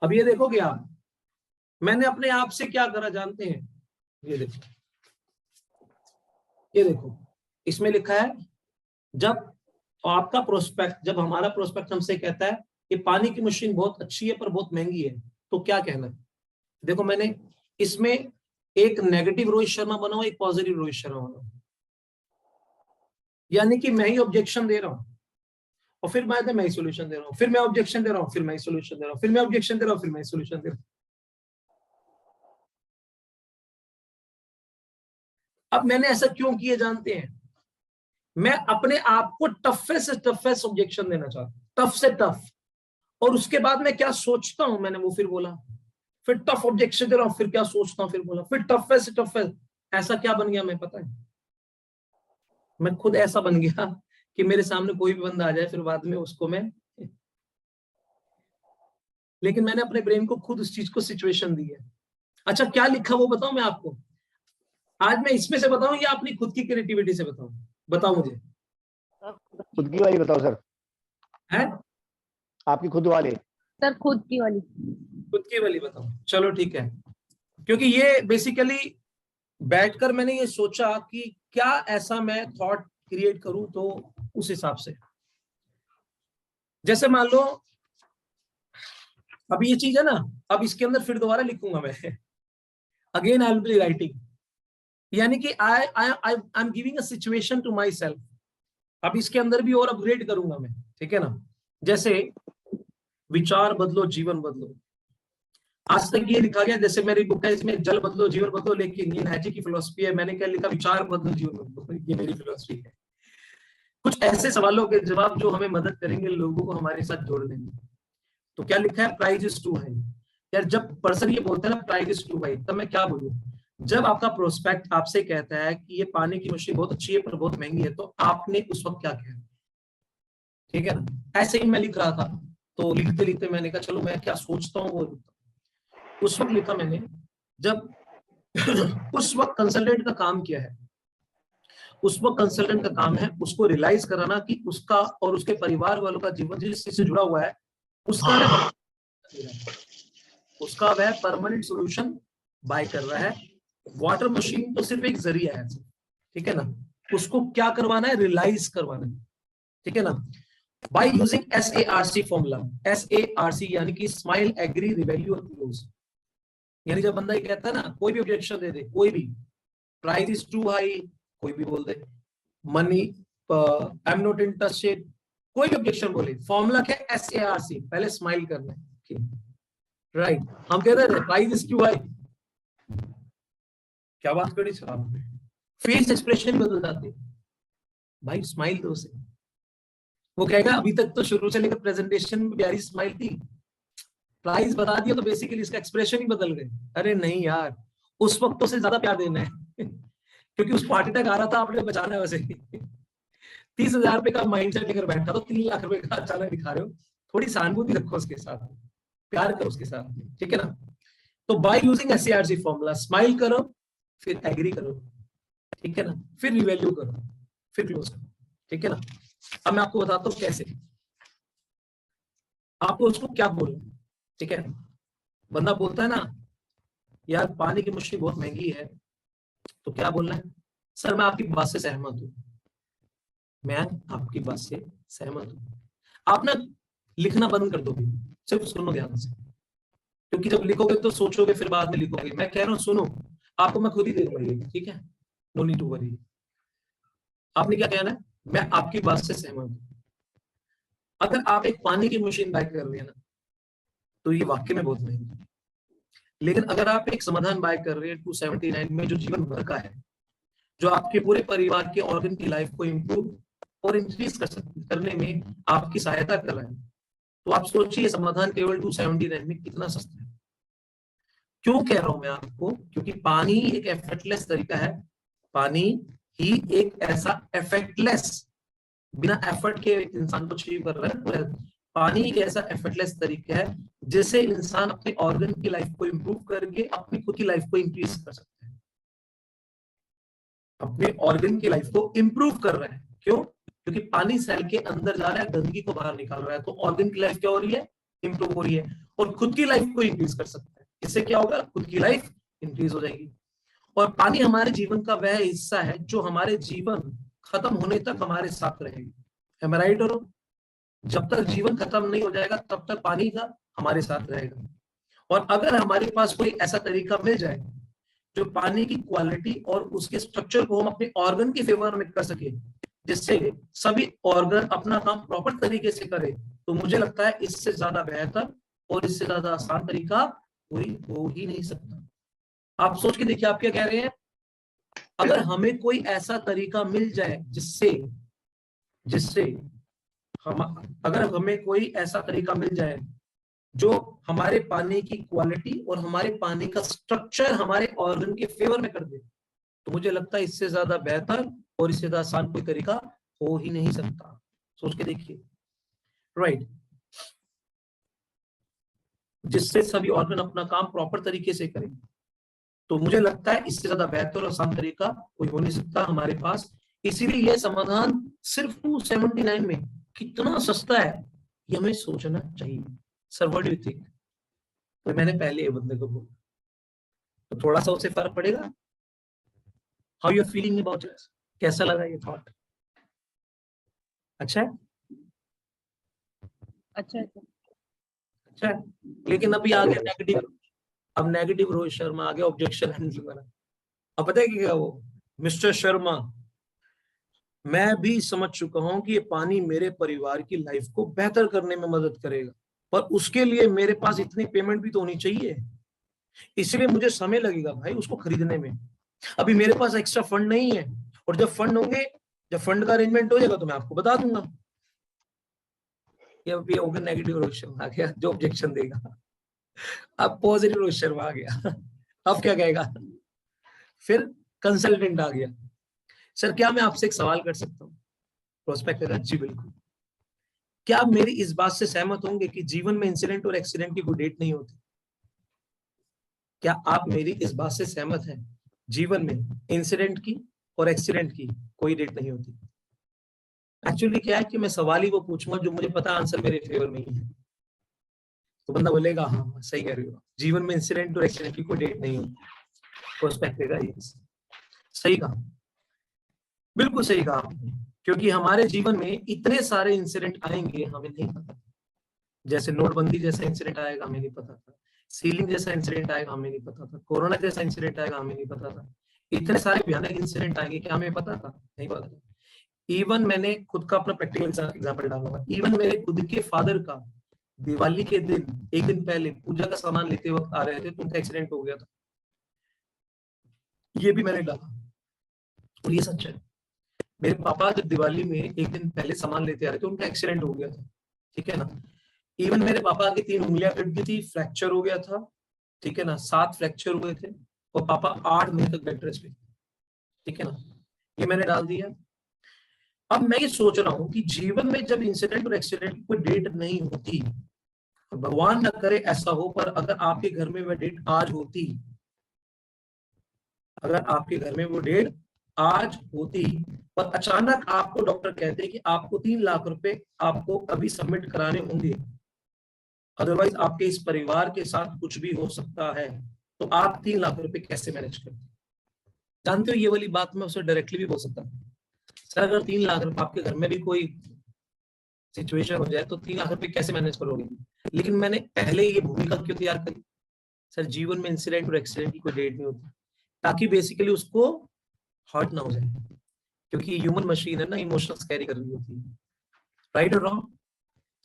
अब ये देखोगे आप, मैंने अपने आप से क्या करा जानते हैं? ये देखो, ये देखो, इसमें लिखा है जब आपका प्रोस्पेक्ट, जब हमारा प्रोस्पेक्ट हमसे कहता है कि पानी की मशीन बहुत अच्छी है पर बहुत महंगी है, तो क्या कहना है? देखो मैंने इसमें एक नेगेटिव रोहित शर्मा बना हुआ, एक पॉजिटिव रोहित शर्मा बना हुआ, यानी कि मैं ही ऑब्जेक्शन दे रहा हूं और फिर मैं ही सोल्यूशन दे रहा हूं, फिर मैं ऑब्जेक्शन दे रहा हूं, फिर मैं ही सोल्यूशन दे रहा हूं, फिर मैं ऑब्जेक्शन दे रहा हूं, फिर मैं ही सोल्यूशन दे रहा हूं। अब मैंने ऐसा क्यों किया जानते हैं? मैं अपने आप को टफेस्ट से टफेस्ट ऑब्जेक्शन देना चाहता हूं, टफ से टफ, और उसके बाद मैं क्या सोचता हूं, मैंने वो फिर बोला, फिर टफ ऑब्जेक्शन दे रहा हूं, फिर क्या सोचता हूं, फिर बोला, फिर टफेस्ट से टफेस्ट। ऐसा क्या बन गया मैं, पता है, मैं खुद ऐसा बन गया कि मेरे सामने कोई भी बंदा आ जाए, फिर बाद में उसको मैं लेकिन मैंने अपने ब्रेन को खुद उस चीज को सिचुएशन दी है। अच्छा क्या लिखा वो बताऊं मैं आपको? आज मैं इसमें से बताऊं या अपनी खुद की क्रिएटिविटी से बताऊं? बताओ मुझे। खुद की वाली बताओ सर, है आपकी खुद वाली। सर खुद की वाली। खुद की वाली बताओ, चलो ठीक है। क्योंकि ये बेसिकली बैठकर मैंने ये सोचा कि क्या ऐसा मैं थॉट क्रिएट करूं, तो उस हिसाब से जैसे मान लो अब ये चीज है ना, अब इसके अंदर फिर दोबारा लिखूंगा मैं, again I will be writing, यानी कि I am giving a situation to myself. अब इसके अंदर भी और अपग्रेड करूंगा मैं, ठीक है ना। जैसे विचार बदलो जीवन बदलो, आज तक ये लिखा गया, जैसे मेरी बुक है इसमें जल बदलो जीवन बदलो, लेकिन ये नेजी की फिलोसफी है, मैंने क्या लिखा, विचार बदलो जीवन बदलो, ये मेरी फिलोसफी है। कुछ ऐसे सवालों के जवाब जो हमें मदद करेंगे लोगों को हमारे साथ जोड़ने में। तो क्या लिखा है, प्राइस इज टू हाई। यार जब पर्सन ये बोलता है ना प्राइस इज टू हाई, तब मैं क्या बोलूं? जब आपका प्रोस्पेक्ट आपसे कहता है कि ये पानी की मछली बहुत अच्छी है पर बहुत महंगी है, तो आपने उस वक्त क्या किया? ठीक है ना। ऐसे ही मैं लिख रहा था, तो लिखते लिखते मैंने कहा चलो मैं क्या सोचता हूँ वो उस वक्त लिखा मैंने, जब उस वक्त कंसल्टेंट का काम किया है, उस वक्त कंसल्टेंट का काम है उसको रियलाइज कराना कि उसका और उसके परिवार वालों का जीवन जिस चीज से जुड़ा हुआ है उसका वह परमानेंट सोल्यूशन बाय कर रहा है। वाटर मशीन तो सिर्फ एक जरिया है, ठीक है ना। उसको क्या करवाना है, रियलाइज करवाना है, ठीक है ना। By using SARC formula, SARC यानी कि स्माइल, एग्री, रिवैल्यू और क्लोज। यानी जब बंदा ये कहता है ना, कोई भी ऑब्जेक्शन दे दे, कोई भी, प्राइस इज टू हाई कोई भी बोल दे, money I am not interested, कोई भी ऑब्जेक्शन बोले, फॉर्मूला क्या है, SARC, पहले स्माइल करना है, राइट। हम कहते हैं प्राइस इज टू हाई, क्या बात करी सर आपने, फेस एक्सप्रेशन बदल जाते भाई, स्माइल दो से। वो कहेगा अभी तक तो शुरू से लेकर प्रेजेंटेशन में प्यारी स्माइल थी, प्राइस बता दिया तो बेसिकली इसका एक्सप्रेशन ही बदल गए। अरे नहीं यार, उस वक्त तो से ज्यादा प्यार देना है क्योंकि उस पार्टी तक आ रहा था, आपने बचाना है वैसे 30,000 रुपए का माइंडसेट लेकर बैठा तो 3 लाख रुपए का अचानक दिखा रहे हो, थोड़ी सहानुभूति रखो उसके साथ, प्यार करो उसके साथ, ठीक है ना। तो by using SARC formula, smile करो, फिर एग्री करो, ठीक है ना, फिर रिवैल्यू करो, फिर क्लोज करो, ठीक है ना। अब मैं आपको बताता हूँ कैसे, आपको उसको क्या बोलना, ठीक है। बंदा बोलता है ना यार पानी की मछली बहुत महंगी है, तो क्या बोलना है, सर मैं आपकी बात से सहमत हूं, मैं आपकी बात से सहमत हूं। आप ना लिखना बंद कर दोगे, सिर्फ सुनो ध्यान से, क्योंकि जब लिखोगे तो सोचोगे फिर बाद में लिखोगे। मैं कह रहा हूं सुनो, आपको मैं खुद ही दे दूंगा, ठीक है, नो नीड टू वरी। आपने क्या कहना है, मैं आपकी बात से सहमत हूं। अगर आप एक पानी की मशीन बाय कर रहे हैं ना, तो ये वाक्य में बहुत महंगी है, लेकिन अगर आप एक समाधान बाय कर रहे हैं 279 में जो जीवन भर का है, जो आपके पूरे परिवार के ऑर्गन की लाइफ को इंप्रूव और इंक्रीज करने में आपकी सहायता कर रहा है, तो आप सोचिए समाधान केवल 279 में कितना सस्ता है। क्यों कह रहा हूं मैं आपको, क्योंकि पानी एक एफर्टलेस तरीका है, पानी ही एक ऐसा एफर्टलेस, बिना एफर्ट के इंसान को अचीव कर रहा है, पानी एक ऐसा एफर्टलेस तरीका है जिससे इंसान अपने ऑर्गन की लाइफ को इंप्रूव करके अपनी खुद की लाइफ को इंक्रीज कर सकता है, अपने ऑर्गन की लाइफ को इंप्रूव कर रहा है। क्यों? क्योंकि पानी सेल के अंदर जा रहा है, गंदगी को बाहर निकाल रहा है, तो ऑर्गन की लाइफ क्या हो रही है, इंप्रूव हो रही है, और खुद की लाइफ को इंक्रीज कर सकता है। इससे क्या होगा, खुद की लाइफ इंक्रीज हो जाएगी। और पानी हमारे जीवन का वह हिस्सा है जो हमारे जीवन खत्म होने तक हमारे साथ रहेगा। Am I right or wrong? जब तक जीवन खत्म नहीं हो जाएगा तब तक पानी का हमारे साथ रहेगा। और अगर हमारे पास कोई ऐसा तरीका मिल जाए जो पानी की क्वालिटी और उसके स्ट्रक्चर को हम अपने ऑर्गन के फेवर में कर सके, जिससे सभी ऑर्गन अपना काम प्रॉपर तरीके से करे, तो मुझे लगता है इससे ज्यादा बेहतर और इससे ज्यादा आसान तरीका कोई हो ही नहीं सकता। आप सोच के देखिए, आप क्या कह रहे हैं, अगर हमें कोई ऐसा तरीका मिल जाए जिससे अगर हमें कोई ऐसा तरीका मिल जाए जो हमारे पानी की क्वालिटी और हमारे पानी का स्ट्रक्चर हमारे ऑर्गन के फेवर में कर दे, तो मुझे लगता है इससे ज्यादा बेहतर और इससे ज्यादा आसान कोई तरीका हो ही नहीं सकता। सोच के देखिए, राइट। जिससे सभी ऑर्गन अपना काम प्रॉपर तरीके से करें। तो मुझे लगता है इससे ज्यादा बेहतर और आसान तरीका कोई हो नहीं सकता हमारे पास। इसीलिए यह समाधान सिर्फ 279 में कितना सस्ता है ये हमें सोचना चाहिए। Sir what do you think? तो मैंने पहले ये बंदे को बोला, तो थोड़ा सा उससे फर्क पड़ेगा। How you are feeling about it? कैसा लगा ये थॉट? अच्छा है? अच्छा है। अच्छा है। लेकिन अभी आ गया नेगेटिव। अब नेगेटिव रोहित शर्मा आ गया ऑब्जेक्शन हैंडल वाला। अब पता है क्या वो, मिस्टर शर्मा, मैं भी समझ चुका हूं कि ये पानी मेरे परिवार की लाइफ को बेहतर करने में मदद करेगा, पर उसके लिए मेरे पास इतनी पेमेंट भी तो होनी चाहिए, इसलिए मुझे समय लगेगा भाई उसको खरीदने में। अभी मेरे पास एक्स्ट्रा फंड नहीं है, और जब फंड होंगे, जब फंड का अरेंजमेंट हो जाएगा तो मैं आपको बता दूंगा। ये होगा नेगेटिव रोहित शर्मा आ गया जो ऑब्जेक्शन देगा। अब पॉजिटिव रोहित शर्मा आ गया। अब क्या कहेगा? फिर कंसल्टेंट आ गया। सर क्या मैं आपसे एक सवाल कर सकता हूँ? प्रोस्पेक्टर, जी बिल्कुल। क्या आप मेरी इस बात से सहमत होंगे कि जीवन में इंसिडेंट और एक्सीडेंट की कोई डेट नहीं होती? क्या आप मेरी इस बात से सहमत हैं जीवन में इंसिडेंट की और एक्सीडेंट की कोई डेट नहीं होती? एक्चुअली क्या है कि मैं सवाल ही वो पूछूंगा जो मुझे पता आंसर मेरे फेवर में ही है। तो बंदा बोलेगा हाँ सही कह रही हो, जीवन में इंसिडेंट और एक्सीडेंट की कोई डेट नहीं होती। प्रोस्पेक्टिव का सही कहा, बिल्कुल सही कहा, क्योंकि हमारे जीवन में इतने सारे इंसिडेंट आएंगे हमें नहीं पता। जैसे नोटबंदी जैसा इंसिडेंट आएगा हमें नहीं पता था, सीलिंग जैसा इंसिडेंट आएगा हमें नहीं पता था, कोरोना जैसा इंसिडेंट आएगा हमें नहीं पता था, इतने सारे भयानक इंसिडेंट आएंगे, क्या हमें पता था? नहीं पता था। इवन मैंने खुद का अपना प्रैक्टिकल एग्जांपल डालूंगा। इवन मेरे खुद के फादर का दिवाली के दिन एक दिन पहले पूजा का सामान लेते वक्त आ रहे थे तो उनका एक्सीडेंट हो गया था। ये भी मैंने डाला और ये सच है। मेरे पापा जब दिवाली में एक दिन पहले सामान लेते आ रहे थे उनका एक्सीडेंट हो गया था, ठीक है ना। इवन मेरे पापा की 3 उंगलियां कट गई थी, फ्रैक्चर हो गया था, ठीक है ना, 7 फ्रैक्चर हुए थे और पापा 8 महीने तक बेड रेस्ट पे, ठीक है ना। ये मैंने डाल दिया। अब मैं ये सोच रहा हूं कि जीवन में जब इंसिडेंट और एक्सीडेंट की कोई डेट नहीं होती, भगवान न करे ऐसा हो, पर अगर आपके घर में वह डेट आज होती, अगर आपके घर में वो डेट आज होती और अचानक आपको डॉक्टर कहते कि आपको 3 लाख रुपए आपको अभी सबमिट कराने होंगे, अदरवाइज आपके इस परिवार के साथ कुछ भी हो सकता है, तो आप 3 लाख रुपए कैसे मैनेज करते? जानते हो ये वाली बात मैं उसे डायरेक्टली भी बोल सकता हूँ, सर अगर 3 लाख रुपए आपके घर में भी कोई सिचुएशन हो जाए तो 3 लाख रुपए कैसे मैनेज करोगे? लेकिन मैंने पहले ये भूमिका क्यों तैयार करी? सर जीवन में इंसिडेंट और एक्सीडेंट की कोई डेट नहीं होती, ताकि बेसिकली उसको हर्ट ना हो जाए, क्योंकि ह्यूमन मशीन है ना, इमोशंस कैरी कर रही होती है, राइट और रॉन्ग।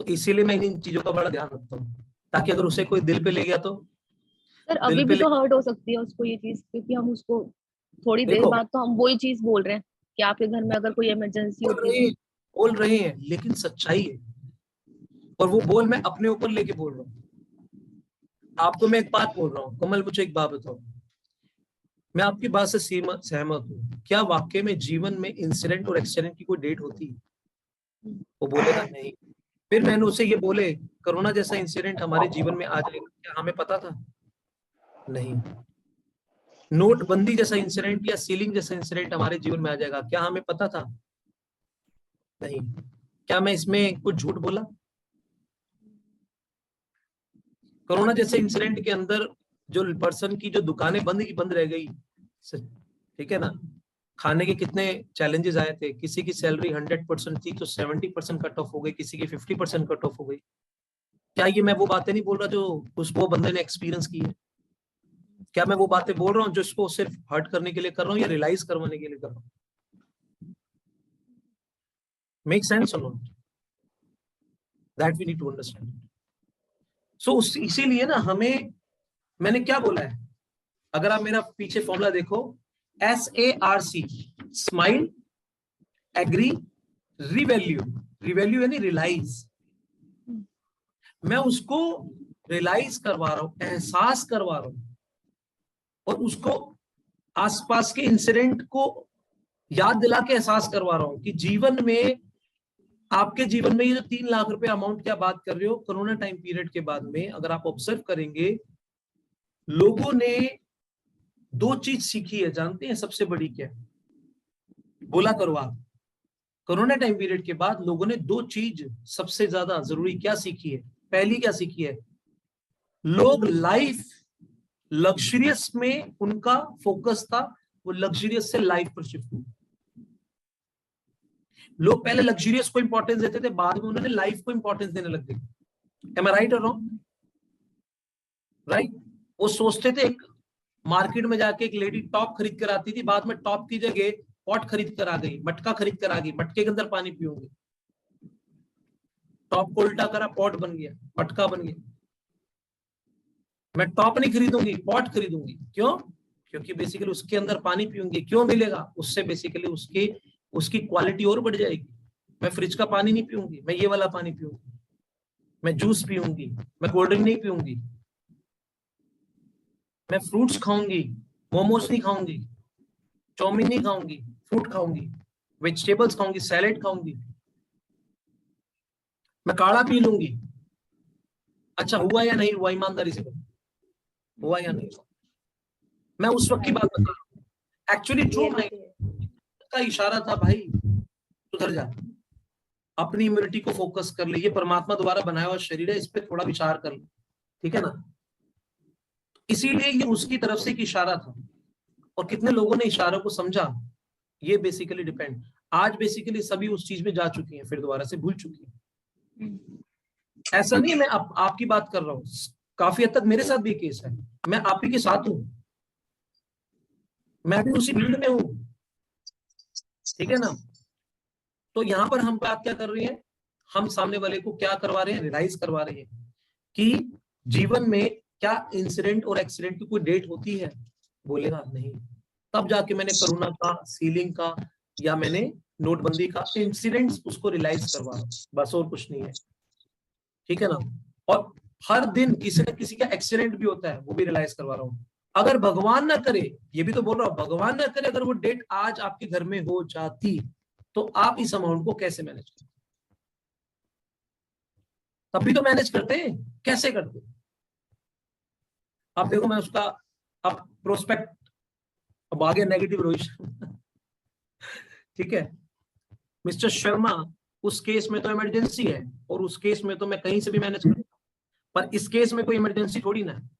तो इसीलिए मैं इन चीजों का बड़ा ध्यान रखता हूँ, ताकि अगर उसे कोई दिल पे ले गया तो सर अभी भी तो हर्ट हो सकती है उसको ये चीज, क्योंकि हम उसको थोड़ी देर बाद तो हम वही चीज बोल रहे हैं कि आपके घर में अगर कोई इमरजेंसी होती है, बोल रहे हैं, लेकिन सच्चाई है, और वो बोल मैं अपने ऊपर लेके बोल रहा हूँ। आपको मैं एक बात बोल रहा हूँ, कमल मुझे एक बात बताओ, मैं आपकी बात से सहमत हूँ, क्या वाकई में जीवन में इंसिडेंट और एक्सीडेंट की कोई डेट होती है? वो बोलेगा नहीं। फिर मैंने उसे ये बोले कोरोना जैसा इंसिडेंट हमारे जीवन में आ जाएगा, क्या हमें पता था? नहीं। नोटबंदी जैसा इंसिडेंट या सीलिंग जैसा इंसिडेंट हमारे जीवन में आ जाएगा, क्या हमें पता था? नहीं। क्या मैं इसमें कुछ झूठ बोला? कोरोना जैसे इंसिडेंट के अंदर जो पर्सन की जो दुकानें बंद रह गई, ठीक है ना, खाने के कितने चैलेंजेस आए थे, किसी की सैलरी 100% थी तो 70% कट ऑफ हो गई, किसी की 50% कट ऑफ हो गई। क्या ये मैं वो बातें नहीं बोल रहा जो वो बंदे ने एक्सपीरियंस की है? क्या मैं वो बातें बोल रहा हूँ जो इसको सिर्फ हर्ट करने के लिए कर रहा हूँ या रियलाइज करवाने के लिए कर रहा हूँ? मेक सेंस और not? That we need to understand. So इसीलिए ना हमें, मैंने क्या बोला है, अगर आप मेरा पीछे फॉर्मूला देखो, SARC, smile, agree, revalue. Revalue यानी रियलाइज। मैं उसको रियलाइज करवा रहा हूं, एहसास करवा रहा हूं, और उसको आसपास के इंसिडेंट को याद दिला के एहसास करवा रहा हूं कि जीवन में आपके जीवन में ये जो 3 लाख रुपए अमाउंट की आप बात कर रहे हो, कोरोना टाइम पीरियड के बाद में अगर आप ऑब्जर्व करेंगे, लोगों ने 2 चीज सीखी है, जानते हैं सबसे बड़ी क्या है? बोला करो आप। कोरोना टाइम पीरियड के बाद लोगों ने 2 चीज सबसे ज्यादा जरूरी क्या सीखी है? पहली क्या सीखी है? लोग लाइफ लग्जरियस में उनका फोकस था, वो लग्जरियस से लाइफ पर शिफ्ट हुआ। लोग पहले लग्जरियस को इंपॉर्टेंस देते थे, बाद में उन्होंने लाइफ को इंपॉर्टेंस देने लग गए। एम आई राइट और रॉन्ग? राइट। वो सोचते थे एक मार्केट में जाके एक लेडी टॉप खरीद कर आती थी, बाद में टॉप की जगह पॉट खरीद कर आ गई, मटका खरीद कर आ गई, मटके के अंदर पानी पीऊंगी। टॉप को उल्टा करा, पॉट बन गया, मटका बन गया। मैं टॉप नहीं खरीदूंगी, पॉट खरीदूंगी। क्यों? क्योंकि बेसिकली उसके अंदर पानी पीऊंगी। क्यों मिलेगा? उससे बेसिकली उसकी क्वालिटी और बढ़ जाएगी। मैं फ्रिज का पानी नहीं पीऊंगी, मैं ये वाला पानी पीऊंगी, मैं जूस पीऊंगी, मैं कोल्ड ड्रिंक नहीं पीऊंगी, मैं फ्रूट्स खाऊंगी, मोमोज नहीं खाऊंगी, चाउमीन नहीं खाऊंगी, फ्रूट खाऊंगी, वेजिटेबल्स खाऊंगी, सैलेड खाऊंगी, मैं काढ़ा पी लूंगी। अच्छा हुआ या नहीं हुआ? ईमानदारी से हुआ या नहीं हुआ? मैं उस वक्त की बात बता रहा हूँ। एक्चुअली ट्रू माइंड का इशारा था, भाई सुधर जा, अपनी इम्यूनिटी को फोकस कर ले, ये परमात्मा द्वारा बनाया हुआ शरीर है, इस पे थोड़ा विचार कर ले, ठीक है ना? इसीलिए ये उसकी तरफ से एक इशारा था। और कितने लोगों ने इशारों को समझा, ये बेसिकली डिपेंड। आज बेसिकली सभी उस चीज में जा चुकी हैं, फिर दोबारा से भूल चुकी हैं। ऐसा नहीं है मैं आपकी बात कर रहा हूँ, काफी हद तक मेरे साथ भी केस है। मैं आप ही के साथ हूं, मैं भी उसी भीड़ में हूं, ठीक है ना? तो यहाँ पर हम बात क्या कर रहे हैं? हम सामने वाले को क्या करवा रहे हैं? रियलाइज करवा रहे हैं कि जीवन में क्या इंसिडेंट और एक्सीडेंट की कोई डेट होती है? बोलेगा नहीं। तब जाके मैंने कोरोना का, सीलिंग का, या मैंने नोटबंदी का इंसिडेंट्स उसको रियलाइज करवा रहा हूं, बस और कुछ नहीं है, ठीक है ना? और हर दिन किसी न किसी का एक्सीडेंट भी होता है, वो भी रियलाइज करवा रहा हूँ। अगर भगवान ना करे, ये भी तो बोल रहा हूँ, भगवान ना करे अगर वो डेट आज आपके घर में हो जाती, तो आप इस अमाउंट को कैसे मैनेज करते? तब भी तो मैनेज करते हैं, कैसे करते? आप देखो, मैं उसका अब प्रोस्पेक्ट, अब आगे नेगेटिव रोहित ठीक है, मिस्टर शर्मा, उस केस में तो इमरजेंसी है, और उस केस में तो मैं कहीं से भी मैनेज करूँ, पर इस केस में कोई इमरजेंसी थोड़ी ना है।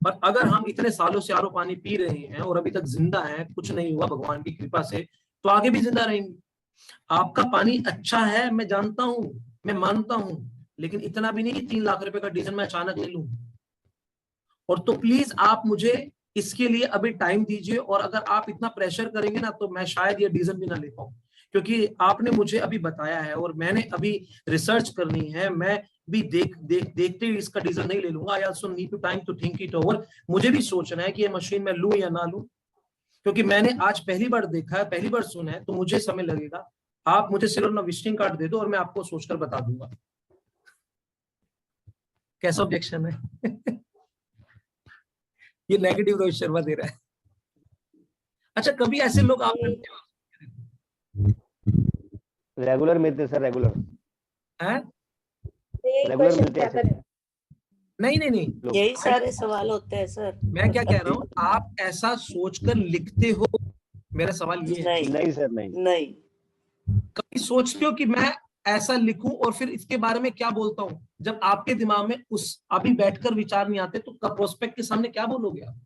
पर अगर हम इतने सालों से आरओ पानी पी रहे हैं और अभी तक जिंदा हैं, कुछ नहीं हुआ भगवान की कृपा से, तो आगे भी जिंदा रहेंगे। आपका पानी अच्छा है, मैं जानता हूं, मैं मानता हूं, लेकिन इतना भी नहीं कि 3 लाख रुपए का डीजल मैं अचानक ले लूं। और तो प्लीज आप मुझे इसके लिए अभी टाइम दीजिए, और अगर आप इतना प्रेशर करेंगे ना, तो मैं शायद ये डीजल भी ना ले पाऊं, क्योंकि आपने मुझे अभी बताया है और मैंने अभी रिसर्च करनी है, मैं भी देखते ही इसका डीजल नहीं ले लूंगा। I also need to time to think it over. मुझे भी सोचना है कि ये मशीन मैं लूं या ना लूं, क्योंकि मैंने आज पहली बार देखा है, पहली बार सुना है, तो मुझे समय लगेगा। आप मुझे सिर्फ अपना विजिटिंग कार्ड दे दो और मैं आपको सोचकर बता दूंगा। कैसा ऑब्जेक्शन है? ये नेगेटिव रोहित शर्मा दे रहा है। अच्छा, कभी ऐसे लोग आप रेगुलर मिलते सर, रेगुलर हैं? रेगुलर मिलते हैं। नहीं, यही सारे सवाल होते हैं सर। मैं क्या कह रहा हूँ, आप ऐसा सोचकर लिखते हो? मेरा सवाल ये है। नहीं सर, नहीं। कभी सोचते हो कि मैं ऐसा लिखूं और फिर इसके बारे में क्या बोलता हूं? जब आपके दिमाग में उस अभी बैठकर विचार नहीं आते, तो प्रोस्पेक्ट के सामने क्या बोलोगे आप?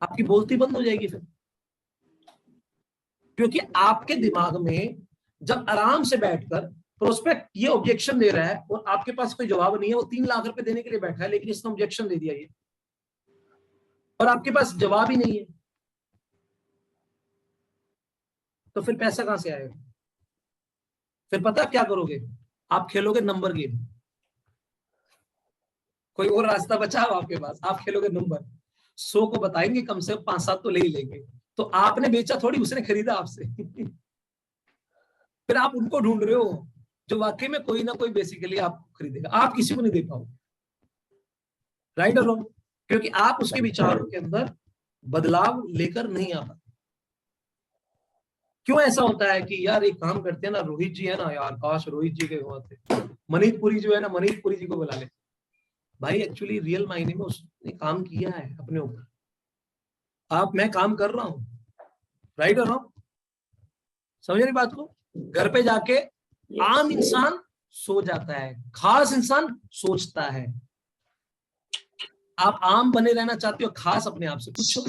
आपकी बोलती बंद हो जाएगी फिर, क्योंकि आपके दिमाग में जब आराम से बैठकर प्रोस्पेक्ट ये ऑब्जेक्शन दे रहा है और आपके पास कोई जवाब नहीं है, वो 3 लाख रुपए देने के लिए बैठा है, लेकिन इसने ऑब्जेक्शन दे दिया ये, और आपके पास जवाब ही नहीं है, तो फिर पैसा कहां से आएगा? फिर पता क्या करोगे? आप खेलोगे नंबर गेम। कोई और रास्ता बचा हो आपके पास? आप खेलोगे नंबर। 100 को बताएंगे, कम से कम 5-7 तो ले ही लेंगे। तो आपने बेचा थोड़ी, उसने खरीदा आपसे। फिर आप उनको ढूंढ रहे हो जो वाकई में कोई ना कोई बेसिकली आप खरीदेगा, आप किसी को नहीं दे पाओगे। राइट और रॉन्ग? क्योंकि आप उसके विचारों के अंदर बदलाव लेकर नहीं आ पाते। क्यों ऐसा होता है कि यार एक काम करते हैं ना, रोहित जी है ना यार, काश रोहित जी के होते, मनीष पुरी जो है ना, मनीष पुरी जी को बुला ले। भाई एक्चुअली रियल मायने में उसने काम किया है अपने ऊपर। मैं काम कर रहा हूं, राइट और रॉन्ग, समझ रही बात को? घर पे जाके आम इंसान सो जाता है, खास इंसान सोचता है। आप आम बने रहना चाहते हो, खास अपने आप से पूछो,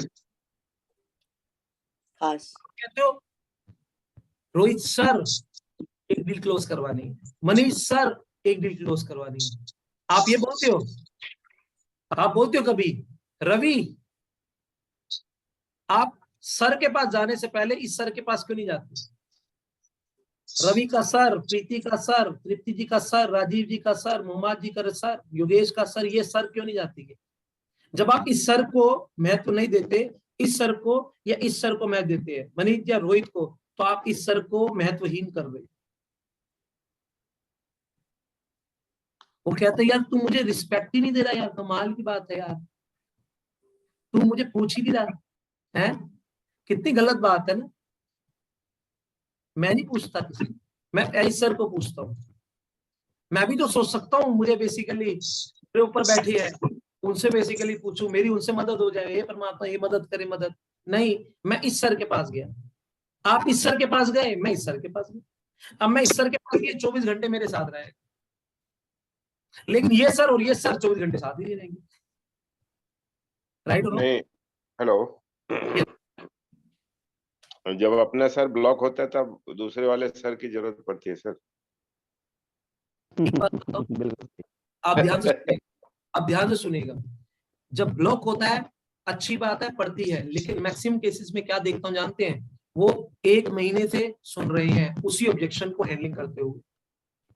खास कहते हो रोहित सर एक डील क्लोज करवानी है, मनीष सर एक डील क्लोज करवानी है, आप ये बोलते हो? आप बोलते हो कभी रवि आप सर के पास जाने से पहले इस सर के पास क्यों नहीं जाते? रवि का सर, प्रीति का सर, तृप्ति जी का सर, राजीव जी का सर, मोहम्मद जी का सर, योगेश का सर, ये सर क्यों नहीं जाती है? जब आप इस सर को महत्व नहीं देते, इस सर को या इस सर को महत्व देते हैं, मनीष या रोहित को, तो आप इस सर को महत्वहीन कर रहे हो। वो कहते हैं यार तू मुझे रिस्पेक्ट ही नहीं दे रहा यार, कमाल की बात है यार, तू मुझे पूछ ही नहीं रहा है, कितनी गलत बात है ना। मैं नहीं पूछता किसी, मैं इस सर को पूछता हूँ। मैं भी तो सोच सकता हूँ, मुझे बेसिकली मेरे ऊपर बैठे हैं, उनसे बेसिकली पूछूं, मेरी उनसे मदद हो जाए, ये परमात्मा ये मदद करे, मदद नहीं, मैं इस सर के पास गया, आप इस सर के पास गए, मैं इस सर के पास गया। अब मैं इस सर के पास गया, 24 घंटे मेरे साथ रहे, लेकिन ये सर और ये सर 24 घंटे साथ ही नहीं रहेंगे, राइट? नहीं, हेलो, जब अपना सर ब्लॉक होता है तब दूसरे वाले सर की जरूरत पड़ती है सर। आप ध्यान से सुनिएगा, जब ब्लॉक होता है अच्छी बात है, पड़ती है, लेकिन मैक्सिमम केसेस में क्या देखता हूं जानते हैं, वो 1 महीने से सुन रहे हैं उसी ऑब्जेक्शन को हैंडलिंग करते हुए।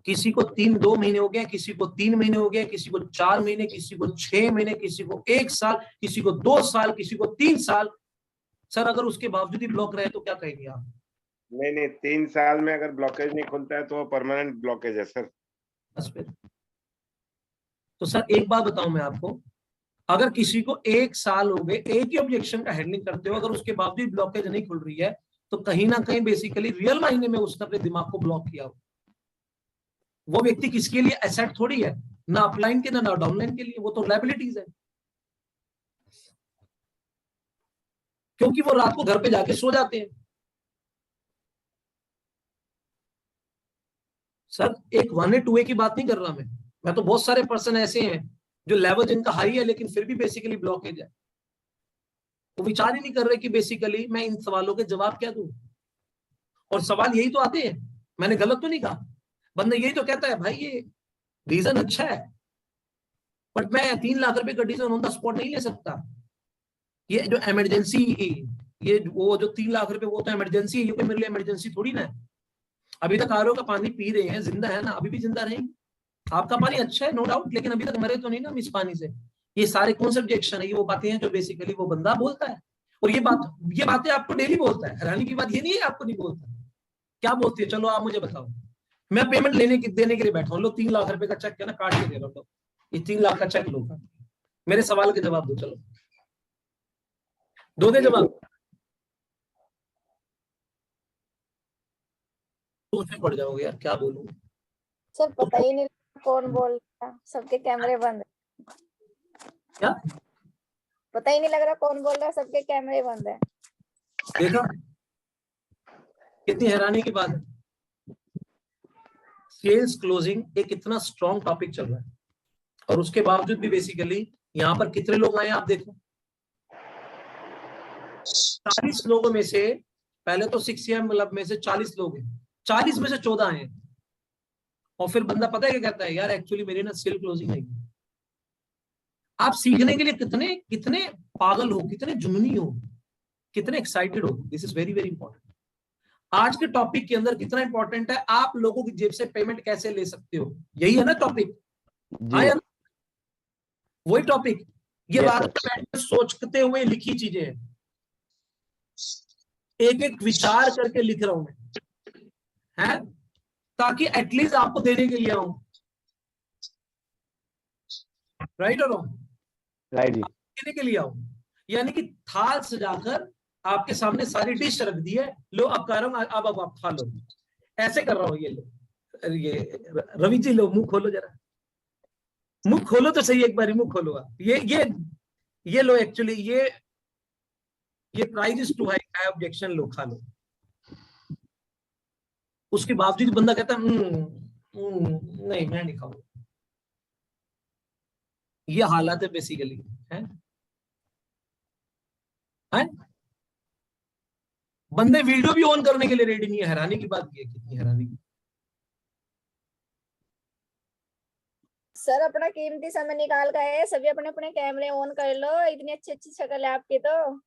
किसी को 2 महीने हो गए, किसी को 3 महीने हो गए, किसी को 4 महीने, किसी को 6 महीने, किसी को 1 साल, किसी को 2 साल, किसी को 3 साल। सर अगर उसके बावजूद ही ब्लॉक रहे तो क्या कहेंगे आप? नहीं, 3 साल में अगर ब्लॉकेज नहीं खुलता है तो वो परमानेंट ब्लॉकेज है सर। बस फिर तो सर एक बात बताऊं मैं आपको, अगर किसी को 1 साल हो गए एक ही ऑब्जेक्शन का हैंडलिंग करते हो, अगर उसके बावजूद ब्लॉकेज नहीं खुल रही है, तो कहीं ना कहीं बेसिकली रियल मायने में उसने अपने दिमाग को ब्लॉक किया हो। वो व्यक्ति किसके लिए एसेट थोड़ी है, ना अपलाइन के ना डाउनलाइन के लिए, वो तो लायबिलिटीज है, क्योंकि वो रात को घर पे जाके सो जाते हैं। सर एक 1A 2A की बात नहीं कर रहा मैं तो बहुत सारे पर्सन ऐसे हैं जो लेवल जिनका हाई है लेकिन फिर भी बेसिकली ब्लॉकेज है। वो विचार ही नहीं कर रहे कि बेसिकली मैं इन सवालों के जवाब क्या दूं, और सवाल यही तो आते हैं, मैंने गलत तो नहीं कहा, बंदा यही तो कहता है भाई ये रीजन अच्छा है बट मैं 3 लाख रुपए का डिसीजन ऑन द स्पॉट नहीं ले सकता, ये जो इमरजेंसी, ये वो जो 3 लाख रुपए वो तो इमरजेंसी है, ये कोई मेरे लिए इमरजेंसी थोड़ी ना है। अभी तक आरओ का पानी पी रहे हैं, जिंदा है ना, अभी भी जिंदा रहेंगे। आपका पानी अच्छा है नो डाउट, लेकिन अभी तक मरे तो नहीं ना इस पानी से। ये सारे कौन से ऑब्जेक्शन है, ये वो बातें हैं जो बेसिकली वो बंदा बोलता है, और ये बातें आपको डेली बोलता है। हैरानी की बात ये नहीं है आपको नहीं बोलता, क्या बोलती है, चलो आप मुझे बताओ। मैं पेमेंट देने के लिए बैठा हूँ, लो 3 लाख रुपए का चेक है ना, काट के दे रहा हूँ, ये 3 लाख का चेक लो, मेरे सवाल के जवाब दो, चलो दो दे जवाब। सोच में पड़ जाओगे यार, क्या बोलूं सर पता ही नहीं कौन बोल रहा, सबके कैमरे बंद है। क्या पता ही नहीं लग रहा कौन बोल रहा है, सबके कैमरे बंद है। देखा कितनी हैरानी की बात है। सेल्स क्लोजिंग एक इतना स्ट्रॉन्ग टॉपिक चल रहा है और उसके बावजूद भी बेसिकली यहाँ पर कितने लोग आए आप देखो, 40 लोगों में से, पहले तो 6am क्लब में से 40 लोग हैं, 40 में से 14 आए हैं, और फिर बंदा पता है क्या कहता है, यार एक्चुअली मेरी ना सेल क्लोजिंग नहीं। आप सीखने के लिए कितने कितने पागल हो, कितने जुनूनी हो, कितने एक्साइटेड हो, this is very very important. आज के टॉपिक के अंदर कितना इंपॉर्टेंट है, आप लोगों की जेब से पेमेंट कैसे ले सकते हो, यही है ना टॉपिक, वही टॉपिक। ये बात सोचते हुए लिखी चीजें हैं, एक एक विचार करके लिख रहा हूं मैं, है ताकि एटलीस्ट आपको देने के लिए आऊं, राइट और रॉन्ग, राइट जी, देने के लिए आऊं, यानी कि थाल सजाकर आपके सामने सारी डिश रख दी है, लो अब खा रहा हूँ, अब आप खा लो, ऐसे कर रहा हूँ। ये लो, ये रवि जी लो, मुंह खोलो जरा, मुंह खोलो तो सही, एक बार मुंह खोलो आप। ये लो, एक्चुअली ये price is too high, objection, लो खा लो। उसके बावजूद बंदा कहता है नहीं मैं नहीं खाऊंगा। ये हालात है बेसिकली, है? बंदे वीडियो भी ऑन करने के लिए रेडी नहीं है। हैरानी की बात ये, कितनी हैरानी की। सर अपना कीमती समय निकाल कर आए, सभी अपने अपने कैमरे ऑन कर लो, इतनी अच्छी अच्छी शक्ल है आपकी। तो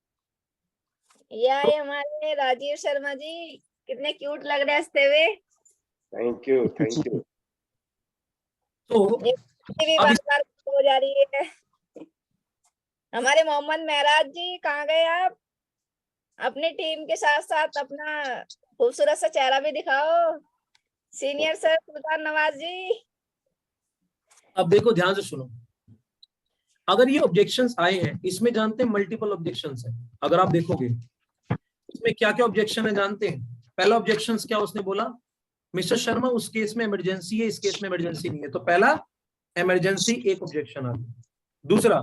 ये आए हमारे राजीव शर्मा जी, कितने क्यूट लग रहे हैं हंसते हुए। Thank you, thank you. तो भी बार बार हो जा रही है। हमारे मोहम्मद महराज जी कहाँ गए आप? अपनी टीम के साथ साथ अपना खूबसूरत सा चेहरा भी दिखाओ। सीनियर सर सुल्तान नवाज जी। अब देखो, ध्यान से सुनो, अगर ये ऑब्जेक्शंस आए हैं, इसमें जानते हैं मल्टीपल ऑब्जेक्शंस है। अगर आप देखोगे इसमें क्या क्या ऑब्जेक्शन है जानते हैं? पहला ऑब्जेक्शन क्या उसने बोला, मिस्टर शर्मा उस केस में इमरजेंसी है, इस केस में इमरजेंसी नहीं है। तो पहला इमरजेंसी, एक ऑब्जेक्शन आ गया। दूसरा,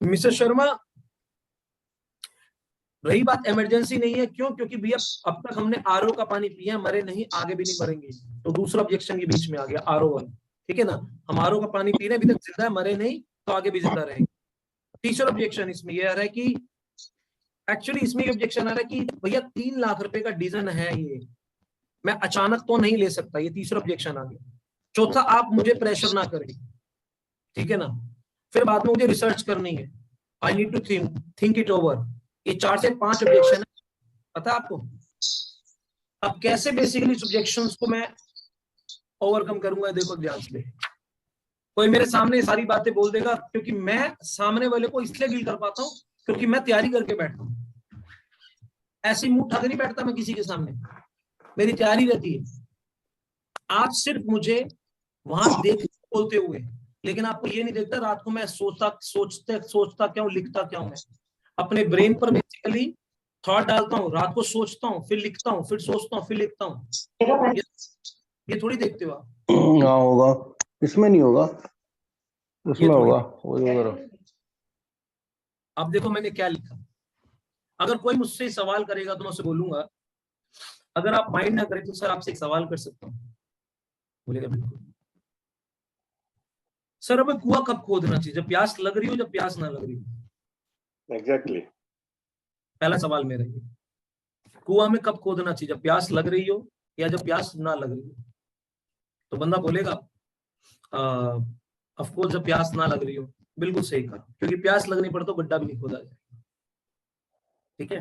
मिस्टर शर्मा रही बात इमरजेंसी नहीं है, क्यों? क्योंकि भैया अब तक हमने आरओ का पानी पिया, मरे नहीं, आगे भी नहीं मरेंगे। तो दूसरा ऑब्जेक्शन के बीच में आ गया, आरओ वाला, ठीक है ना? हम आरओ का पानी पी रहे हैं, अभी तक जिंदा है, मरे नहीं, तो आगे भी जिंदा रहेंगे। तीसरा ऑब्जेक्शन इसमें यह आ रहा है कि एक्चुअली इसमें ऑब्जेक्शन आ रहा है कि भैया 3 लाख रुपए का डीजल है, ये मैं अचानक तो नहीं ले सकता। ये तीसरा ऑब्जेक्शन आ गया। चौथा, आप मुझे प्रेशर ना करें, ठीक है ना? फिर बाद में मुझे रिसर्च करनी है, I need to think it over. ये 4 से 5 ऑब्जेक्शन है, पता है आपको? अब कैसे बेसिकली इस ऑब्जेक्शंस को मैं ओवरकम करूंगा, देखो ध्यान से। कोई मेरे सामने सारी बातें बोल देगा, क्योंकि मैं सामने वाले को इसलिए डील कर पाता हूं क्योंकि मैं तैयारी करके बैठता हूं। ऐसी मुंह उठा के नहीं बैठता मैं किसी के सामने, मेरी तैयारी रहती है। आप सिर्फ मुझे वहां देख बोलते हुए, लेकिन आपको ये नहीं देखता रात को मैं सोचता क्यों, लिखता क्यों। मैं अपने ब्रेन पर बेसिकली थॉट डालता हूँ, रात को सोचता हूँ, फिर लिखता हूँ, फिर सोचता हूँ, फिर लिखता हूँ। ये थोड़ी देखते हो आप। हाँ होगा, इसमें नहीं होगा, इसमें होगा। अब देखो मैंने क्या लिखा। अगर कोई मुझसे सवाल करेगा तो मैं उसे बोलूंगा, अगर आप माइंड ना करें तो सर आपसे एक सवाल कर सकता हूँ? बोलेगा बिल्कुल। सर हमें कुआं कब खोदना चाहिए, जब प्यास लग रही हो, जब प्यास ना लग रही हो? एग्जैक्टली। पहला सवाल मेरा ये, कुआं में कब खोदना चाहिए, जब प्यास लग रही हो या जब प्यास ना लग रही हो? तो बंदा बोलेगा ऑफ कोर्स जब प्यास ना लग रही हो। बिल्कुल सही कहा, क्योंकि प्यास लगने पर तो गड्ढा भी नहीं खोदा जाएगा, ठीक है?